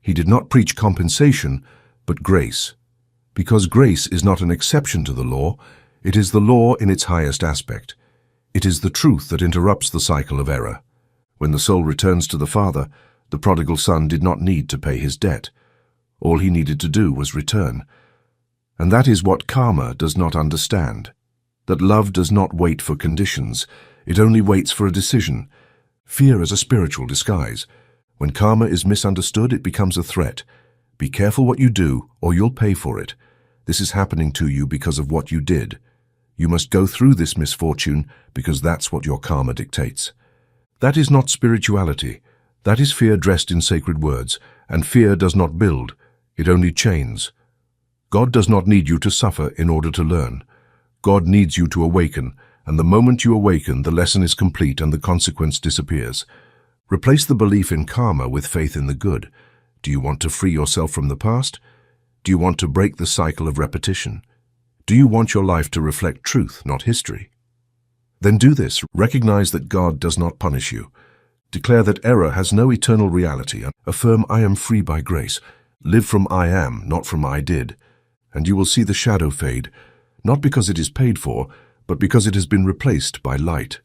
He did not preach compensation, but grace. Because grace is not an exception to the law, it is the law in its highest aspect. It is the truth that interrupts the cycle of error. When the soul returns to the Father, the prodigal son did not need to pay his debt. All he needed to do was return. And that is what karma does not understand. That love does not wait for conditions. It only waits for a decision. Fear is a spiritual disguise. When karma is misunderstood, it becomes a threat. Be careful what you do, or you'll pay for it. This is happening to you because of what you did. You must go through this misfortune because that's what your karma dictates. That is not spirituality. That is fear dressed in sacred words, and fear does not build. It only chains. God does not need you to suffer in order to learn. God needs you to awaken, and the moment you awaken, the lesson is complete and the consequence disappears. Replace the belief in karma with faith in the good. Do you want to free yourself from the past? Do you want to break the cycle of repetition? Do you want your life to reflect truth, not history? Then do this. Recognize that God does not punish you. Declare that error has no eternal reality. Affirm, I am free by grace. Live from I am, not from I did. And you will see the shadow fade, not because it is paid for, but because it has been replaced by light.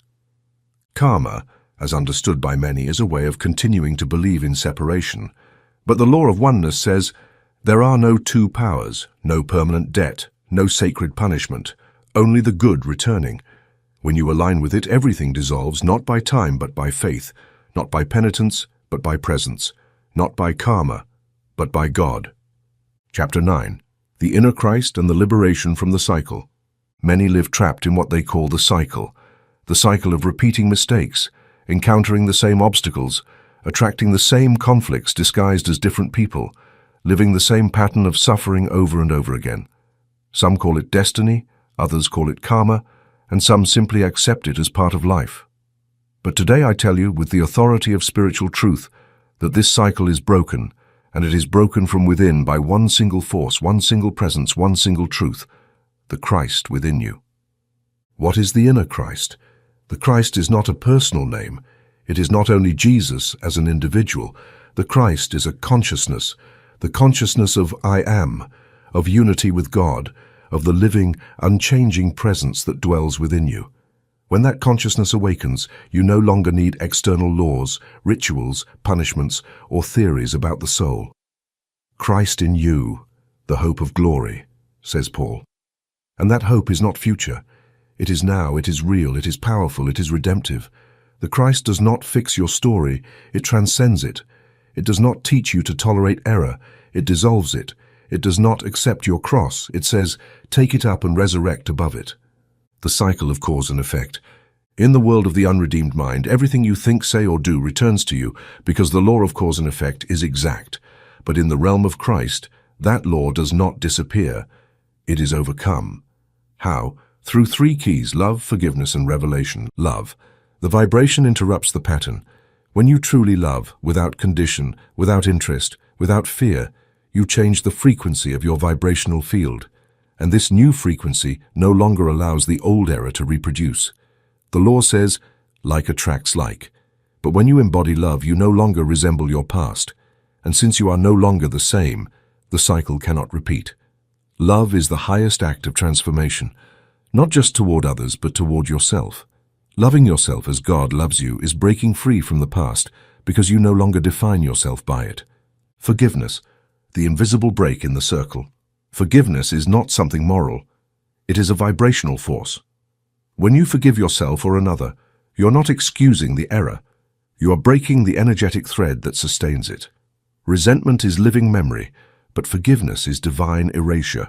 Karma, as understood by many, is a way of continuing to believe in separation. But the law of oneness says, there are no two powers, no permanent debt, no sacred punishment, only the good returning. When you align with it, everything dissolves, not by time but by faith, not by penitence but by presence, not by karma but by God. Chapter 9. The Inner Christ and the Liberation from the Cycle. Many live trapped in what they call the cycle of repeating mistakes, encountering the same obstacles, attracting the same conflicts disguised as different people, living the same pattern of suffering over and over again. Some call it destiny, others call it karma, and some simply accept it as part of life. But today I tell you, with the authority of spiritual truth, that this cycle is broken, and it is broken from within by one single force, one single presence, one single truth, the Christ within you. What is the inner Christ? The Christ is not a personal name. It is not only Jesus as an individual. The Christ is a consciousness, the consciousness of I am, of unity with God, of the living, unchanging presence that dwells within you. When that consciousness awakens, you no longer need external laws, rituals, punishments, or theories about the soul. Christ in you, the hope of glory, says Paul. And that hope is not future. It is now, it is real, it is powerful, it is redemptive. The Christ does not fix your story, it transcends it. It does not teach you to tolerate error, it dissolves it. It does not accept your cross, it says, take it up and resurrect above it. The cycle of cause and effect. In the world of the unredeemed mind, everything you think, say, or do returns to you because the law of cause and effect is exact. But in the realm of Christ, that law does not disappear. It is overcome. How? Through 3 keys: love, forgiveness, and revelation. Love. The vibration interrupts the pattern. When you truly love, without condition, without interest, without fear, you change the frequency of your vibrational field. And this new frequency no longer allows the old error to reproduce. The law says, like attracts like. But when you embody love, you no longer resemble your past. And since you are no longer the same, the cycle cannot repeat. Love is the highest act of transformation, not just toward others, but toward yourself. Loving yourself as God loves you is breaking free from the past because you no longer define yourself by it. Forgiveness, the invisible break in the circle. Forgiveness is not something moral. It is a vibrational force. When you forgive yourself or another, you're not excusing the error. You are breaking the energetic thread that sustains it. Resentment is living memory, but forgiveness is divine erasure.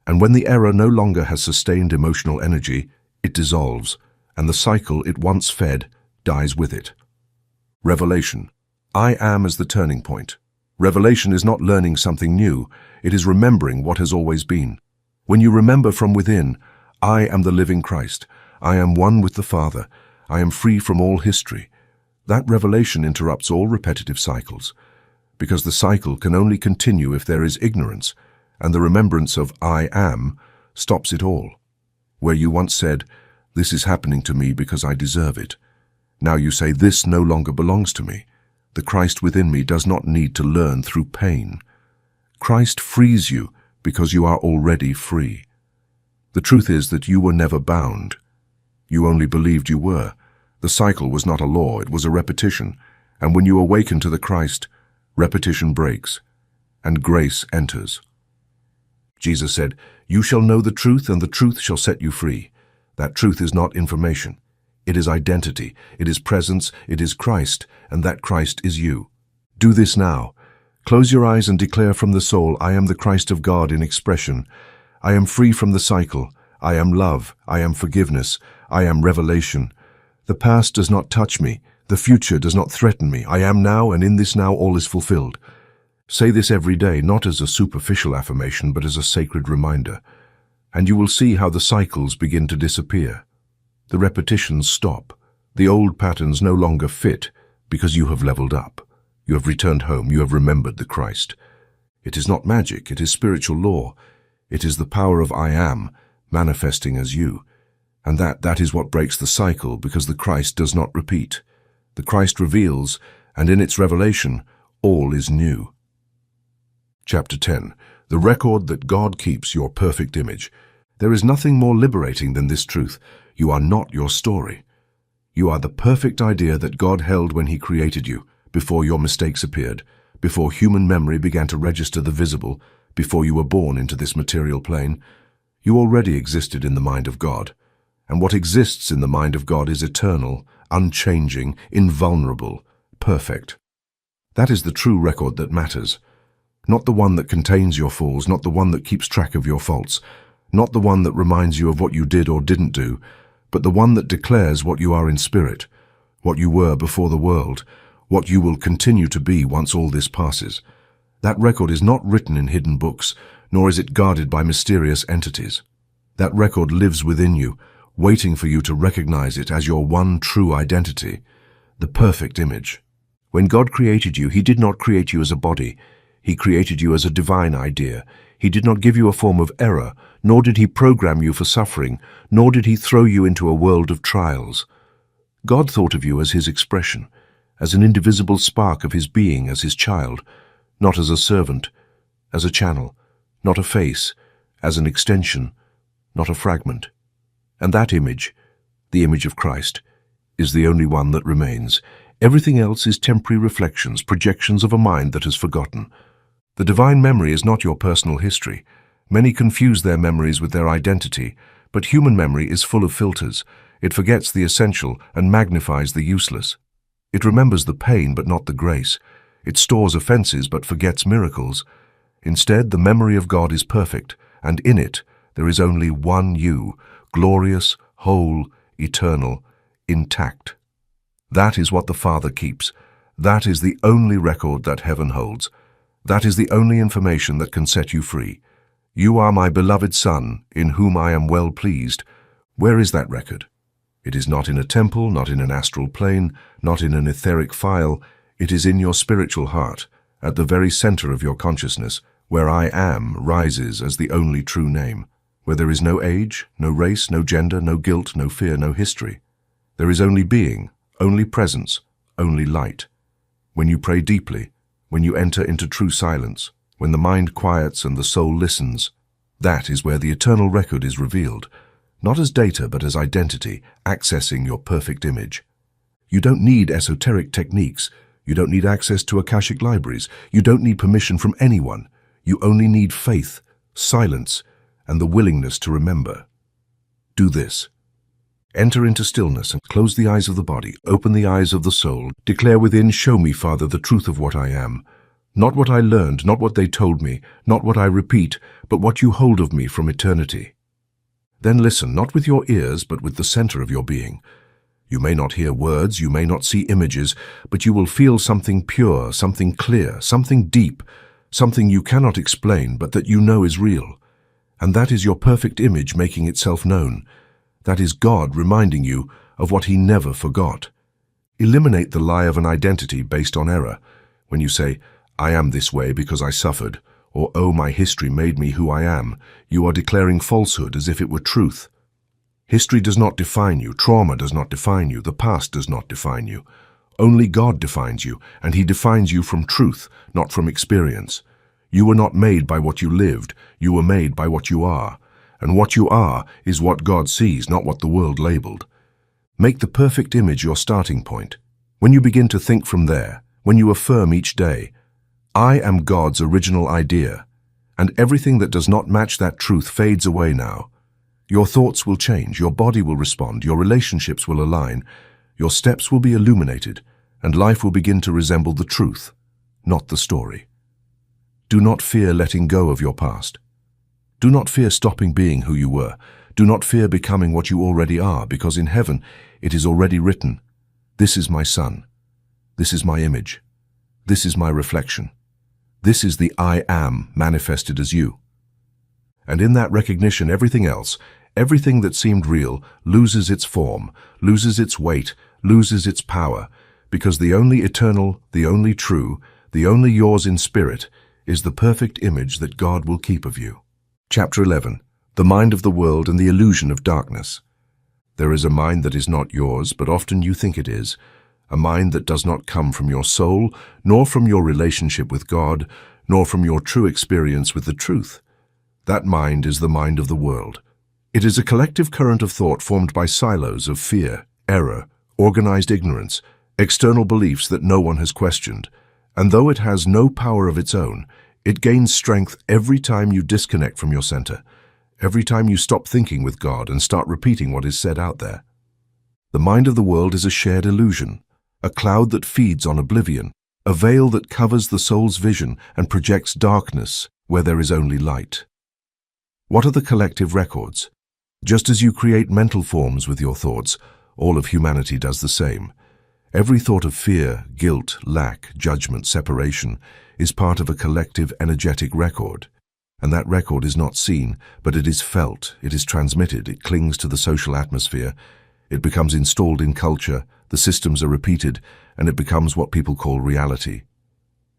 And when the error no longer has sustained emotional energy, it dissolves, and the cycle it once fed dies with it. Revelation. I am as the turning point. Revelation is not learning something new, it is remembering what has always been. When you remember from within, I am the living Christ, I am one with the Father, I am free from all history, that revelation interrupts all repetitive cycles, because the cycle can only continue if there is ignorance, and the remembrance of I am stops it all. Where you once said, this is happening to me because I deserve it, now you say this no longer belongs to me. The Christ within me does not need to learn through pain. Christ frees you because you are already free. The truth is that you were never bound. You only believed you were. The cycle was not a law, it was a repetition, and when you awaken to the Christ, repetition breaks, and grace enters. Jesus said, "You shall know the truth, and the truth shall set you free." That truth is not information. It is identity, it is presence, it is Christ, and that Christ is you. Do this now. Close your eyes and declare from the soul, I am the Christ of God in expression. I am free from the cycle. I am love. I am forgiveness. I am revelation. The past does not touch me. The future does not threaten me. I am now, and in this now all is fulfilled. Say this every day, not as a superficial affirmation, but as a sacred reminder. And you will see how the cycles begin to disappear. The repetitions stop. The old patterns no longer fit because you have leveled up. You have returned home. You have remembered the Christ. It is not magic. It is spiritual law. It is the power of I am manifesting as you. And that is what breaks the cycle, because the Christ does not repeat. The Christ reveals, and in its revelation, all is new. Chapter 10. The record that God keeps your perfect image. There is nothing more liberating than this truth. You are not your story. You are the perfect idea that God held when He created you, before your mistakes appeared, before human memory began to register the visible, before you were born into this material plane. You already existed in the mind of God. And what exists in the mind of God is eternal, unchanging, invulnerable, perfect. That is the true record that matters. Not the one that contains your falls, not the one that keeps track of your faults, not the one that reminds you of what you did or didn't do, but the one that declares what you are in spirit, what you were before the world, what you will continue to be once all this passes. That record is not written in hidden books, nor is it guarded by mysterious entities. That record lives within you, waiting for you to recognize it as your one true identity, the perfect image. When God created you, He did not create you as a body. He created you as a divine idea. He did not give you a form of error, nor did He program you for suffering, nor did He throw you into a world of trials. God thought of you as His expression, as an indivisible spark of His being as His child, not as a servant, as a channel, not a face, as an extension, not a fragment. And that image, the image of Christ, is the only one that remains. Everything else is temporary reflections, projections of a mind that has forgotten. The divine memory is not your personal history. Many confuse their memories with their identity, but human memory is full of filters. It forgets the essential and magnifies the useless. It remembers the pain but not the grace. It stores offenses but forgets miracles. Instead, the memory of God is perfect, and in it there is only one you, glorious, whole, eternal, intact. That is what the Father keeps. That is the only record that heaven holds. That is the only information that can set you free. You are my beloved Son, in whom I am well pleased. Where is that record? It is not in a temple, not in an astral plane, not in an etheric file. It is in your spiritual heart, at the very center of your consciousness, where I am rises as the only true name, where there is no age, no race, no gender, no guilt, no fear, no history. There is only being, only presence, only light. When you pray deeply, when you enter into true silence, when the mind quiets and the soul listens, that is where the eternal record is revealed, not as data but as identity, accessing your perfect image. You don't need esoteric techniques. You don't need access to Akashic libraries. You don't need permission from anyone. You only need faith, silence, and the willingness to remember. Do this. Enter into stillness and close the eyes of the body, open the eyes of the soul. Declare within, show me, Father, the truth of what I am. Not what I learned, not what they told me, not what I repeat, but what you hold of me from eternity. Then listen, not with your ears, but with the center of your being. You may not hear words, you may not see images, but you will feel something pure, something clear, something deep, something you cannot explain, but that you know is real. And that is your perfect image making itself known. That is God reminding you of what he never forgot. Eliminate the lie of an identity based on error. When you say, I am this way because I suffered, or oh, my history made me who I am, you are declaring falsehood as if it were truth. History does not define you, trauma does not define you, the past does not define you. Only God defines you, and he defines you from truth, not from experience. You were not made by what you lived, you were made by what you are. And what you are is what God sees, not what the world labeled. Make the perfect image your starting point. When you begin to think from there, when you affirm each day, I am God's original idea, and everything that does not match that truth fades away now. Your thoughts will change, your body will respond, your relationships will align, your steps will be illuminated, and life will begin to resemble the truth, not the story. Do not fear letting go of your past. Do not fear stopping being who you were. Do not fear becoming what you already are, because in heaven it is already written, this is my son, this is my image, this is my reflection. This is the I am manifested as you. And in that recognition, everything else, everything that seemed real, loses its form, loses its weight, loses its power, because the only eternal, the only true, the only yours in spirit, is the perfect image that God will keep of you. Chapter 11. The Mind of the World and the Illusion of Darkness. There is a mind that is not yours, but often you think it is, a mind that does not come from your soul, nor from your relationship with God, nor from your true experience with the truth. That mind is the mind of the world. It is a collective current of thought formed by silos of fear, error, organized ignorance, external beliefs that no one has questioned, and though it has no power of its own, it gains strength every time you disconnect from your center, every time you stop thinking with God and start repeating what is said out there. The mind of the world is a shared illusion, a cloud that feeds on oblivion, a veil that covers the soul's vision and projects darkness where there is only light. What are the collective records? Just as you create mental forms with your thoughts, all of humanity does the same. Every thought of fear, guilt, lack, judgment, separation is part of a collective energetic record. And that record is not seen, but it is felt, it is transmitted, it clings to the social atmosphere, it becomes installed in culture, the systems are repeated, and it becomes what people call reality.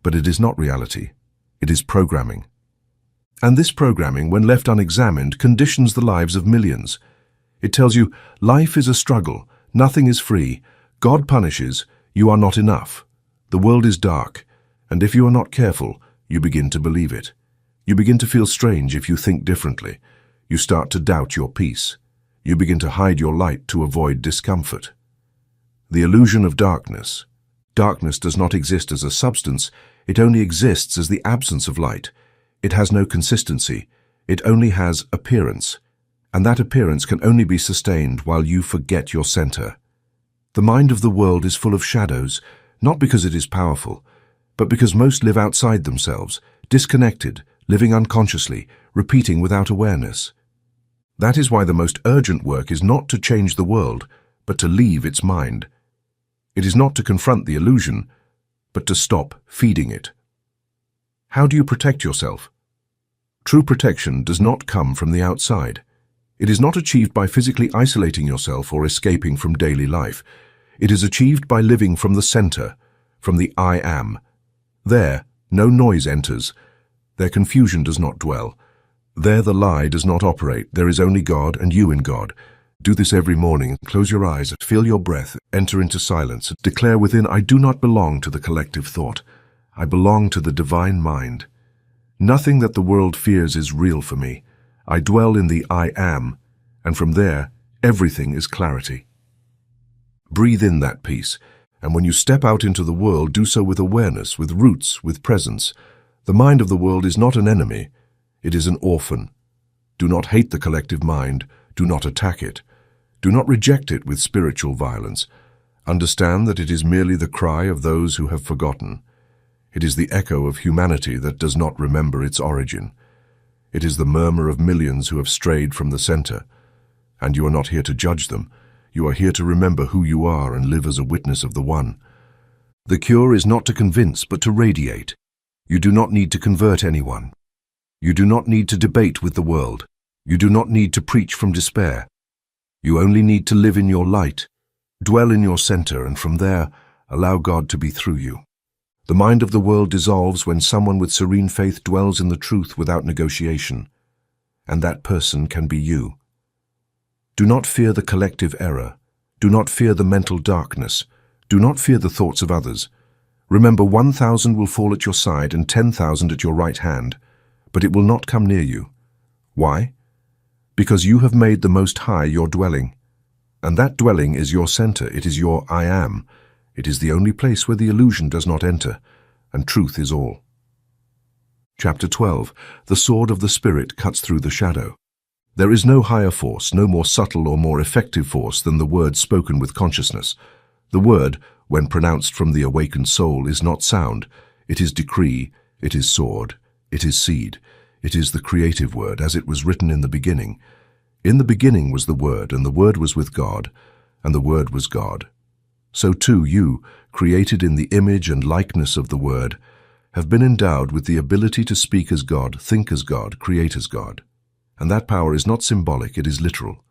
But it is not reality, it is programming. And this programming, when left unexamined, conditions the lives of millions. It tells you, life is a struggle, nothing is free, God punishes, you are not enough. The world is dark, and if you are not careful, you begin to believe it. You begin to feel strange if you think differently. You start to doubt your peace. You begin to hide your light to avoid discomfort. The illusion of darkness. Darkness does not exist as a substance, it only exists as the absence of light. It has no consistency, it only has appearance, and that appearance can only be sustained while you forget your center. The mind of the world is full of shadows, not because it is powerful, but because most live outside themselves, disconnected, living unconsciously, repeating without awareness. That is why the most urgent work is not to change the world, but to leave its mind. It is not to confront the illusion, but to stop feeding it. How do you protect yourself? True protection does not come from the outside. It is not achieved by physically isolating yourself or escaping from daily life. It is achieved by living from the center, from the I am. There, no noise enters. There confusion does not dwell. There the lie does not operate. There is only God and you in God. Do this every morning. Close your eyes, feel your breath, enter into silence. Declare within, I do not belong to the collective thought. I belong to the divine mind. Nothing that the world fears is real for me. I dwell in the I am, and from there, everything is clarity. Breathe in that peace, and when you step out into the world, do so with awareness, with roots, with presence. The mind of the world is not an enemy. It is an orphan. Do not hate the collective mind. Do not attack it. Do not reject it with spiritual violence. Understand that it is merely the cry of those who have forgotten. It is the echo of humanity that does not remember its origin. It is the murmur of millions who have strayed from the center. And you are not here to judge them. You are here to remember who you are and live as a witness of the One. The cure is not to convince, but to radiate. You do not need to convert anyone. You do not need to debate with the world. You do not need to preach from despair. You only need to live in your light, dwell in your center, and from there, allow God to be through you. The mind of the world dissolves when someone with serene faith dwells in the truth without negotiation, and that person can be you. Do not fear the collective error. Do not fear the mental darkness. Do not fear the thoughts of others. Remember, 1,000 will fall at your side and 10,000 at your right hand, but it will not come near you. Why? Because you have made the Most High your dwelling. And that dwelling is your center. It is your I am. It is the only place where the illusion does not enter, and truth is all. Chapter 12. The sword of the Spirit cuts through the shadow. There is no higher force, no more subtle or more effective force than the word spoken with consciousness. The word, when pronounced from the awakened soul, is not sound. It is decree, it is sword, it is seed. It is the creative word, as it was written in the beginning. In the beginning was the Word, and the Word was with God, and the Word was God. So too you, created in the image and likeness of the Word, have been endowed with the ability to speak as God, think as God, create as God. And that power is not symbolic, it is literal.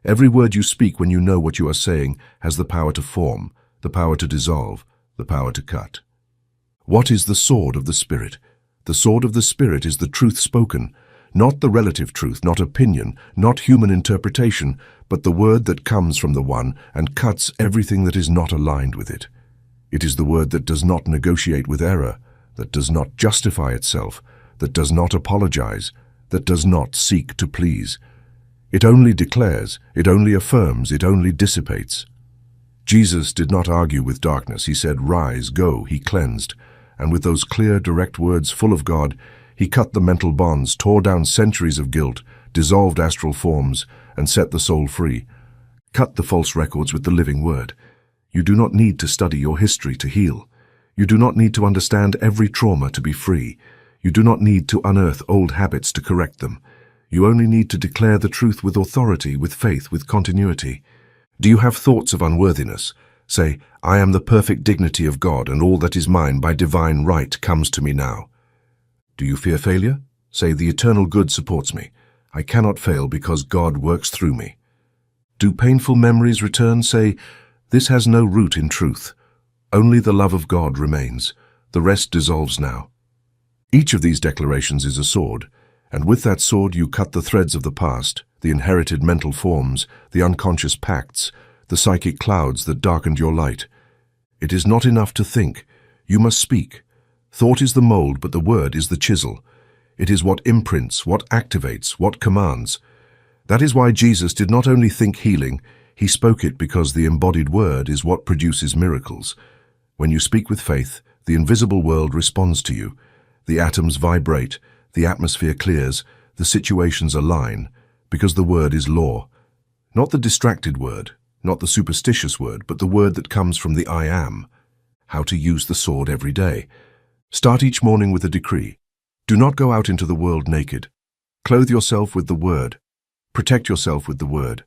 Every word you speak when you know what you are saying has the power to form, the power to dissolve, the power to cut. What is the sword of the Spirit? The sword of the Spirit is the truth spoken, not the relative truth, not opinion, not human interpretation, but the word that comes from the One and cuts everything that is not aligned with it. It is the word that does not negotiate with error, that does not justify itself, that does not apologize, that does not seek to please. It only declares, it only affirms, it only dissipates. Jesus did not argue with darkness. He said, "Rise, go," he cleansed. And with those clear, direct words full of God, he cut the mental bonds, tore down centuries of guilt, dissolved astral forms, and set the soul free. Cut the false records with the living word. You do not need to study your history to heal. You do not need to understand every trauma to be free. You do not need to unearth old habits to correct them. You only need to declare the truth with authority, with faith, with continuity. Do you have thoughts of unworthiness? Say, "I am the perfect dignity of God, and all that is mine by divine right comes to me now." Do you fear failure? Say, "The eternal good supports me. I cannot fail because God works through me." Do painful memories return? Say, "This has no root in truth. Only the love of God remains. The rest dissolves now." Each of these declarations is a sword, and with that sword you cut the threads of the past, the inherited mental forms, the unconscious pacts, the psychic clouds that darkened your light. It is not enough to think. You must speak. Thought is the mold, but the word is the chisel. It is what imprints, what activates, what commands. That is why Jesus did not only think healing, he spoke it, because the embodied word is what produces miracles. When you speak with faith, the invisible world responds to you. The atoms vibrate, the atmosphere clears, the situations align, because the word is law. Not the distracted word, not the superstitious word, but the word that comes from the I am. How to use the sword every day. Start each morning with a decree. Do not go out into the world naked. Clothe yourself with the word. Protect yourself with the word.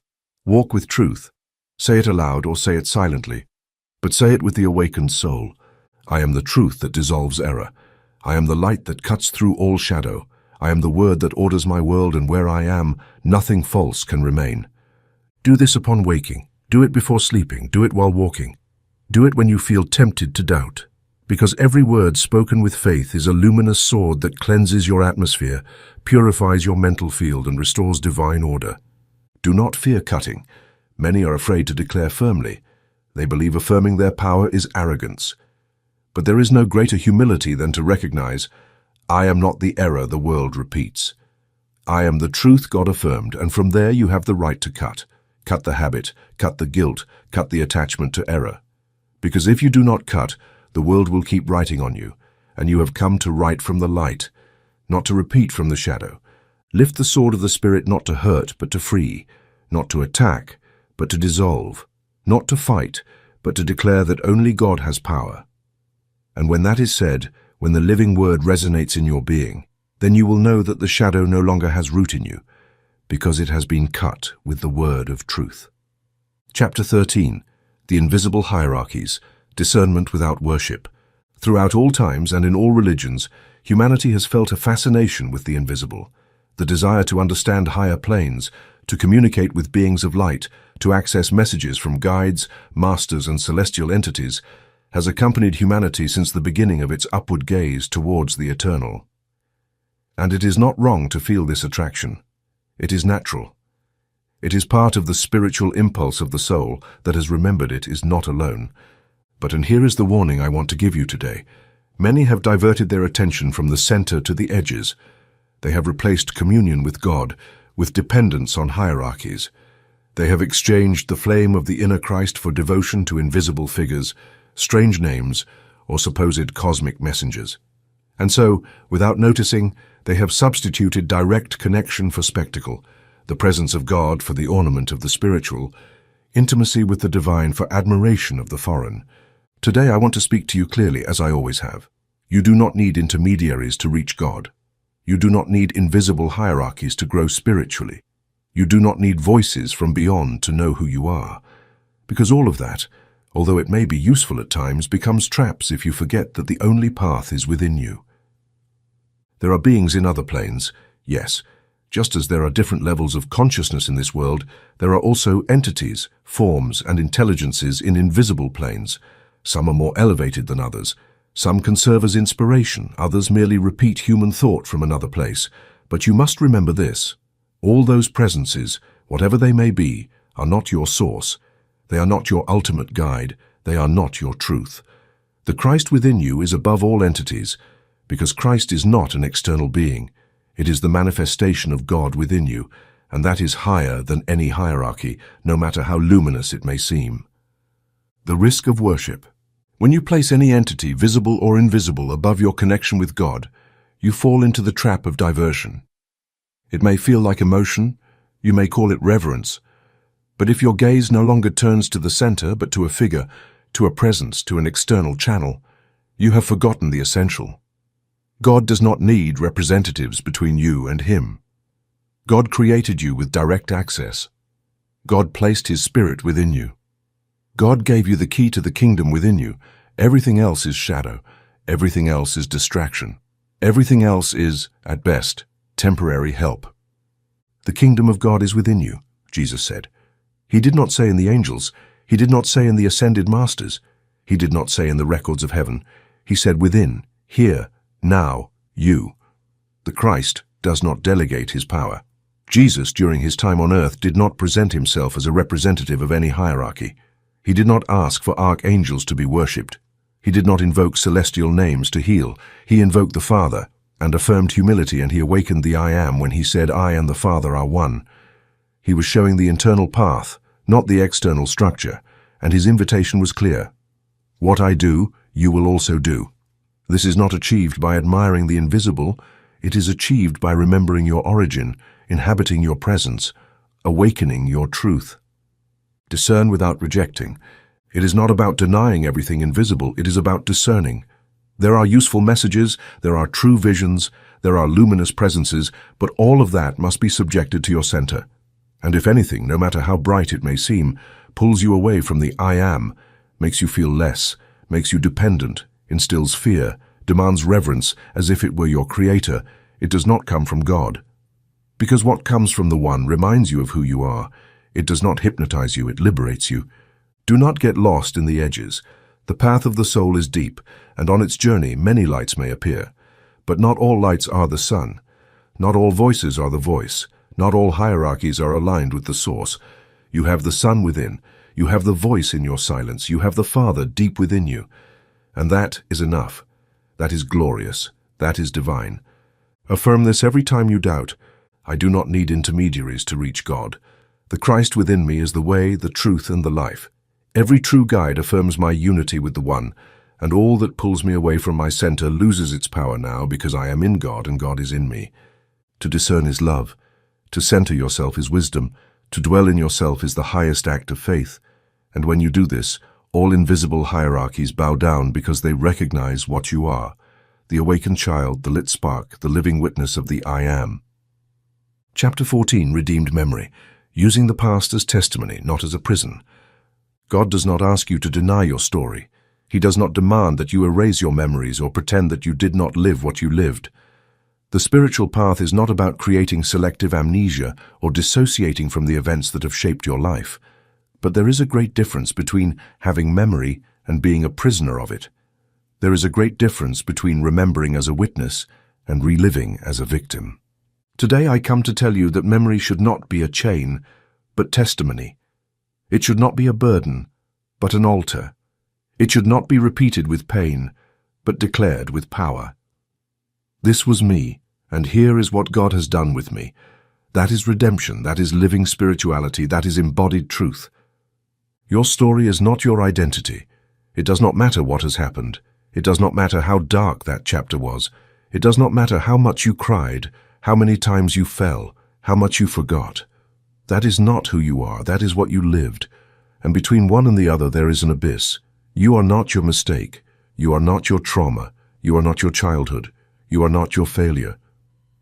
Walk with truth. Say it aloud or say it silently, but say it with the awakened soul. I am the truth that dissolves error. I am the light that cuts through all shadow. I am the word that orders my world, and where I am, nothing false can remain. Do this upon waking. Do it before sleeping. Do it while walking. Do it when you feel tempted to doubt. Because every word spoken with faith is a luminous sword that cleanses your atmosphere, purifies your mental field, and restores divine order. Do not fear cutting. Many are afraid to declare firmly. They believe affirming their power is arrogance. But there is no greater humility than to recognize, I am not the error the world repeats. I am the truth God affirmed, and from there you have the right to cut. Cut the habit, cut the guilt, cut the attachment to error. Because if you do not cut, the world will keep writing on you, and you have come to write from the light, not to repeat from the shadow. Lift the sword of the Spirit not to hurt, but to free, not to attack, but to dissolve, not to fight, but to declare that only God has power. And when that is said, when the living word resonates in your being, then you will know that the shadow no longer has root in you, because it has been cut with the word of truth. Chapter 13. The Invisible Hierarchies, Discernment Without Worship. Throughout all times and in all religions, humanity has felt a fascination with the invisible, the desire to understand higher planes, to communicate with beings of light, to access messages from guides, masters, and celestial entities, has accompanied humanity since the beginning of its upward gaze towards the eternal. And it is not wrong to feel this attraction. It is natural. It is part of the spiritual impulse of the soul that has remembered it is not alone. And here is the warning I want to give you today. Many have diverted their attention from the center to the edges. They have replaced communion with God with dependence on hierarchies. They have exchanged the flame of the inner Christ for devotion to invisible figures, strange names, or supposed cosmic messengers. And so, without noticing, they have substituted direct connection for spectacle, the presence of God for the ornament of the spiritual, intimacy with the divine for admiration of the foreign. Today I want to speak to you clearly, as I always have. You do not need intermediaries to reach God. You do not need invisible hierarchies to grow spiritually. You do not need voices from beyond to know who you are. Because all of that, although it may be useful at times, becomes traps if you forget that the only path is within you. There are beings in other planes, yes. Just as there are different levels of consciousness in this world, there are also entities, forms, and intelligences in invisible planes. Some are more elevated than others. Some can serve as inspiration, others merely repeat human thought from another place. But you must remember this. All those presences, whatever they may be, are not your source. They are not your ultimate guide. They are not your truth. The Christ within you is above all entities, because Christ is not an external being. It is the manifestation of God within you, and that is higher than any hierarchy, no matter how luminous it may seem. The risk of worship. When you place any entity, visible or invisible, above your connection with God, you fall into the trap of diversion. It may feel like emotion, you may call it reverence, but if your gaze no longer turns to the center but to a figure, to a presence, to an external channel, you have forgotten the essential. God does not need representatives between you and Him. God created you with direct access. God placed His Spirit within you. God gave you the key to the kingdom within you. Everything else is shadow. Everything else is distraction. Everything else is, at best, temporary help. The kingdom of God is within you, Jesus said. He did not say in the angels. He did not say in the ascended masters. He did not say in the records of heaven. He said within, here, now, you. The Christ does not delegate His power. Jesus, during His time on earth, did not present Himself as a representative of any hierarchy. He did not ask for archangels to be worshipped. He did not invoke celestial names to heal. He invoked the Father and affirmed humility, and He awakened the I Am when He said, I and the Father are one. He was showing the internal path, not the external structure, and His invitation was clear. What I do, you will also do. This is not achieved by admiring the invisible. It is achieved by remembering your origin, inhabiting your presence, awakening your truth. Discern without rejecting. It is not about denying everything invisible. It is about discerning. There are useful messages, there are true visions, there are luminous presences, but all of that must be subjected to your center. And if anything, no matter how bright it may seem, pulls you away from the I Am, makes you feel less, makes you dependent, instills fear, demands reverence as if it were your creator, it does not come from God. Because what comes from the One reminds you of who you are. It does not hypnotize you, it liberates you. Do not get lost in the edges. The path of the soul is deep, and on its journey many lights may appear. But not all lights are the sun. Not all voices are the voice. Not all hierarchies are aligned with the source. You have the sun within. You have the voice in your silence. You have the Father deep within you. And that is enough. That is glorious. That is divine. Affirm this every time you doubt. I do not need intermediaries to reach God. The Christ within me is the way, the truth, and the life. Every true guide affirms my unity with the One, and all that pulls me away from my center loses its power now because I am in God and God is in me. To discern is love. To center yourself is wisdom. To dwell in yourself is the highest act of faith, and when you do this, all invisible hierarchies bow down because they recognize what you are, the awakened child, the lit spark, the living witness of the I Am. Chapter 14, Redeemed Memory, using the past as testimony, not as a prison. God does not ask you to deny your story. He does not demand that you erase your memories or pretend that you did not live what you lived. The spiritual path is not about creating selective amnesia or dissociating from the events that have shaped your life. But there is a great difference between having memory and being a prisoner of it. There is a great difference between remembering as a witness and reliving as a victim. Today I come to tell you that memory should not be a chain, but testimony. It should not be a burden, but an altar. It should not be repeated with pain, but declared with power. This was me, and here is what God has done with me. That is redemption, that is living spirituality, that is embodied truth. Your story is not your identity. It does not matter what has happened. It does not matter how dark that chapter was. It does not matter how much you cried, how many times you fell, how much you forgot. That is not who you are, that is what you lived. And between one and the other there is an abyss. You are not your mistake. You are not your trauma. You are not your childhood. You are not your failure.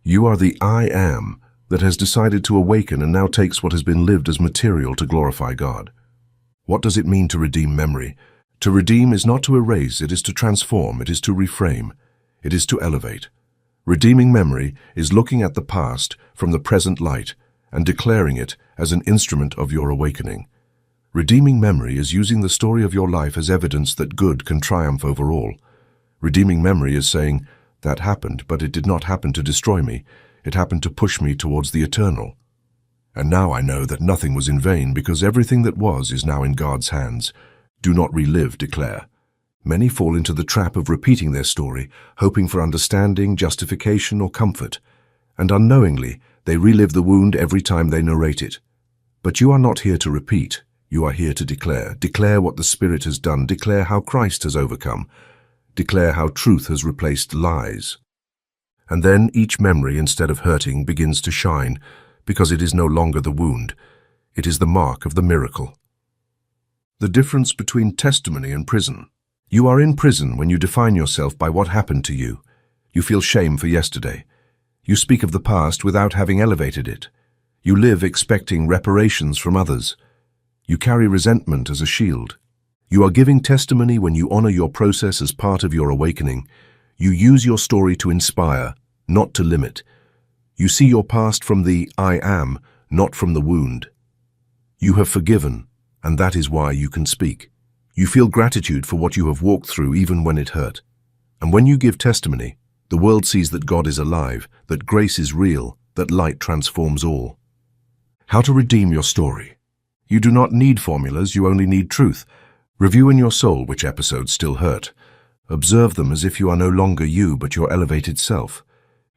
You are the I Am that has decided to awaken and now takes what has been lived as material to glorify God. What does it mean to redeem memory? To redeem is not to erase, it is to transform, it is to reframe, it is to elevate. Redeeming memory is looking at the past from the present light and declaring it as an instrument of your awakening. Redeeming memory is using the story of your life as evidence that good can triumph over all. Redeeming memory is saying, that happened, but it did not happen to destroy me. It happened to push me towards the eternal. And now I know that nothing was in vain because everything that was is now in God's hands. Do not relive, declare. Many fall into the trap of repeating their story, hoping for understanding, justification, or comfort. And unknowingly, they relive the wound every time they narrate it. But you are not here to repeat. You are here to declare. Declare what the Spirit has done. Declare how Christ has overcome. Declare how truth has replaced lies. And then each memory, instead of hurting, begins to shine, because it is no longer the wound. It is the mark of the miracle. The difference between testimony and prison. You are in prison when you define yourself by what happened to you. You feel shame for yesterday. You speak of the past without having elevated it. You live expecting reparations from others. You carry resentment as a shield. You are giving testimony when you honor your process as part of your awakening. You use your story to inspire, not to limit. You see your past from the I Am, not from the wound. You have forgiven, and that is why you can speak. You feel gratitude for what you have walked through even when it hurt. And when you give testimony, the world sees that God is alive, that grace is real, that light transforms all. How to redeem your story. You do not need formulas, you only need truth. Review in your soul which episodes still hurt. Observe them as if you are no longer you but your elevated self.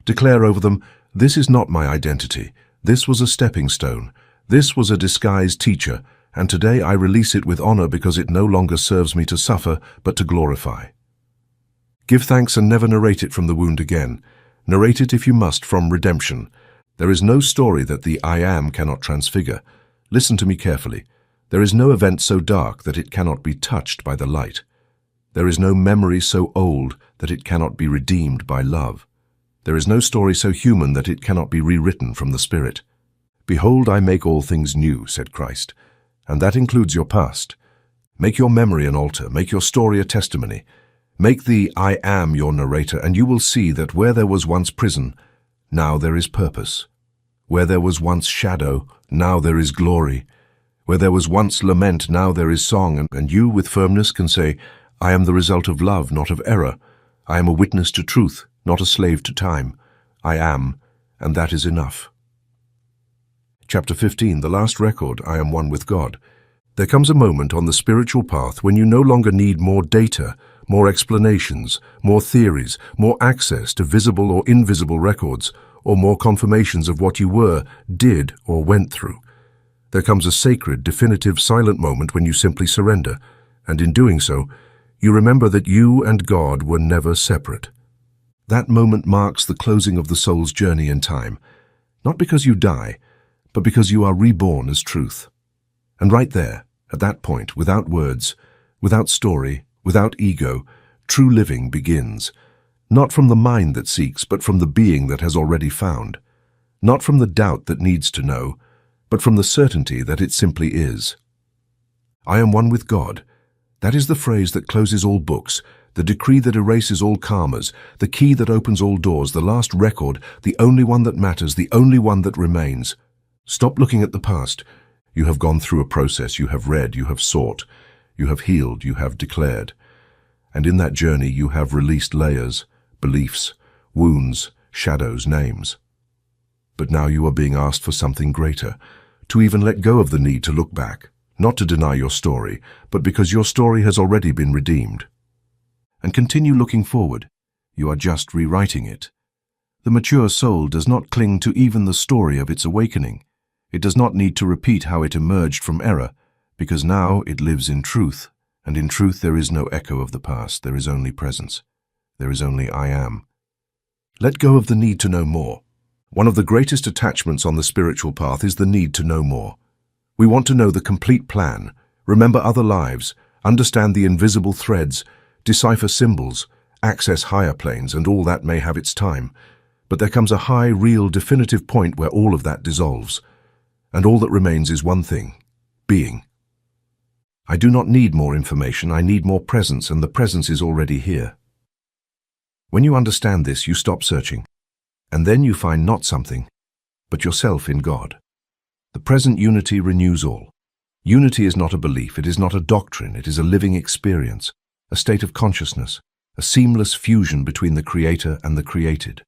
Declare over them, this is not my identity. This was a stepping stone. This was a disguised teacher, and today I release it with honor because it no longer serves me to suffer but to glorify. Give thanks and never narrate it from the wound again. Narrate it if you must from redemption. There is no story that the I Am cannot transfigure. Listen to me carefully. There is no event so dark that it cannot be touched by the light. There is no memory so old that it cannot be redeemed by love. There is no story so human that it cannot be rewritten from the Spirit. Behold, I make all things new, said Christ, and that includes your past. Make your memory an altar, make your story a testimony. Make the I Am your narrator, and you will see that where there was once prison, now there is purpose. Where there was once shadow, now there is glory. Where there was once lament, now there is song, and you with firmness can say, I am the result of love, not of error. I am a witness to truth, not a slave to time. I am, and that is enough. Chapter 15, the last record, I am one with God. There comes a moment on the spiritual path when you no longer need more data, more explanations, more theories, more access to visible or invisible records, or more confirmations of what you were, did, or went through. There comes a sacred, definitive, silent moment when you simply surrender, and in doing so, you remember that you and God were never separate. That moment marks the closing of the soul's journey in time, not because you die, but because you are reborn as truth. And right there, at that point, without words, without story, without ego, true living begins. Not from the mind that seeks, but from the being that has already found. Not from the doubt that needs to know, but from the certainty that it simply is. I am one with God. That is the phrase that closes all books, the decree that erases all karmas, the key that opens all doors, the last record, the only one that matters, the only one that remains. Stop looking at the past. You have gone through a process, you have read, you have sought, you have healed, you have declared. And in that journey you have released layers, beliefs, wounds, shadows, names. But now you are being asked for something greater, to even let go of the need to look back, not to deny your story, but because your story has already been redeemed. And continue looking forward. You are just rewriting it. The mature soul does not cling to even the story of its awakening. It does not need to repeat how it emerged from error, because now it lives in truth, and in truth there is no echo of the past, there is only presence. There is only I am. Let go of the need to know more. One of the greatest attachments on the spiritual path is the need to know more. We want to know the complete plan, remember other lives, understand the invisible threads, decipher symbols, access higher planes, and all that may have its time. But there comes a high, real, definitive point where all of that dissolves. And all that remains is one thing: being. I do not need more information, I need more presence, and the presence is already here. When you understand this, you stop searching, and then you find not something, but yourself in God. The present unity renews all. Unity is not a belief, it is not a doctrine, it is a living experience, a state of consciousness, a seamless fusion between the Creator and the created.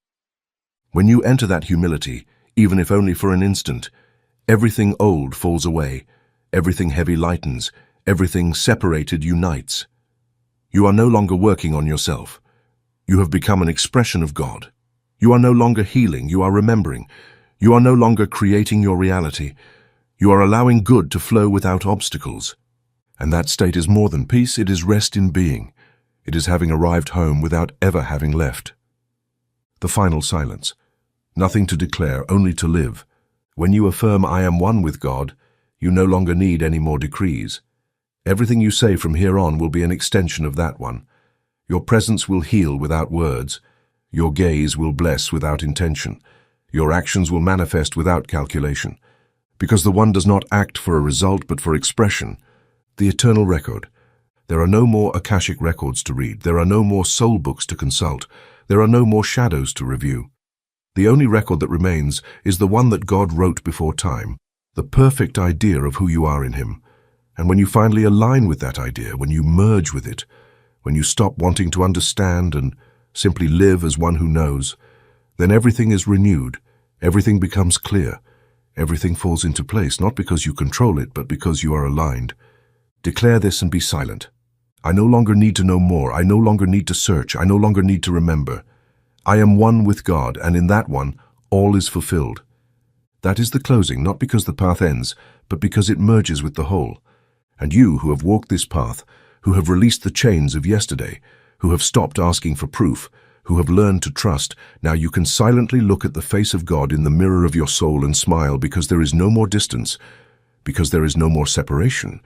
When you enter that humility, even if only for an instant, everything old falls away, everything heavy lightens, everything separated unites. You are no longer working on yourself. You have become an expression of God. You are no longer healing, you are remembering. You are no longer creating your reality. You are allowing good to flow without obstacles. And that state is more than peace, it is rest in being. It is having arrived home without ever having left. The final silence. Nothing to declare, only to live. When you affirm I am one with God, you no longer need any more decrees. Everything you say from here on will be an extension of that one. Your presence will heal without words. Your gaze will bless without intention. Your actions will manifest without calculation. Because the one does not act for a result but for expression. The eternal record. There are no more Akashic records to read. There are no more soul books to consult. There are no more shadows to review. The only record that remains is the one that God wrote before time, the perfect idea of who you are in Him. And when you finally align with that idea, when you merge with it, when you stop wanting to understand and simply live as one who knows, then everything is renewed, everything becomes clear, everything falls into place, not because you control it, but because you are aligned. Declare this and be silent. I no longer need to know more, I no longer need to search, I no longer need to remember. I am one with God, and in that one, all is fulfilled. That is the closing, not because the path ends, but because it merges with the whole. And you who have walked this path, who have released the chains of yesterday, who have stopped asking for proof, who have learned to trust, now you can silently look at the face of God in the mirror of your soul and smile, because there is no more distance, because there is no more separation,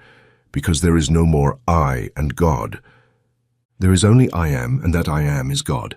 because there is no more I and God. There is only I am, and that I am is God.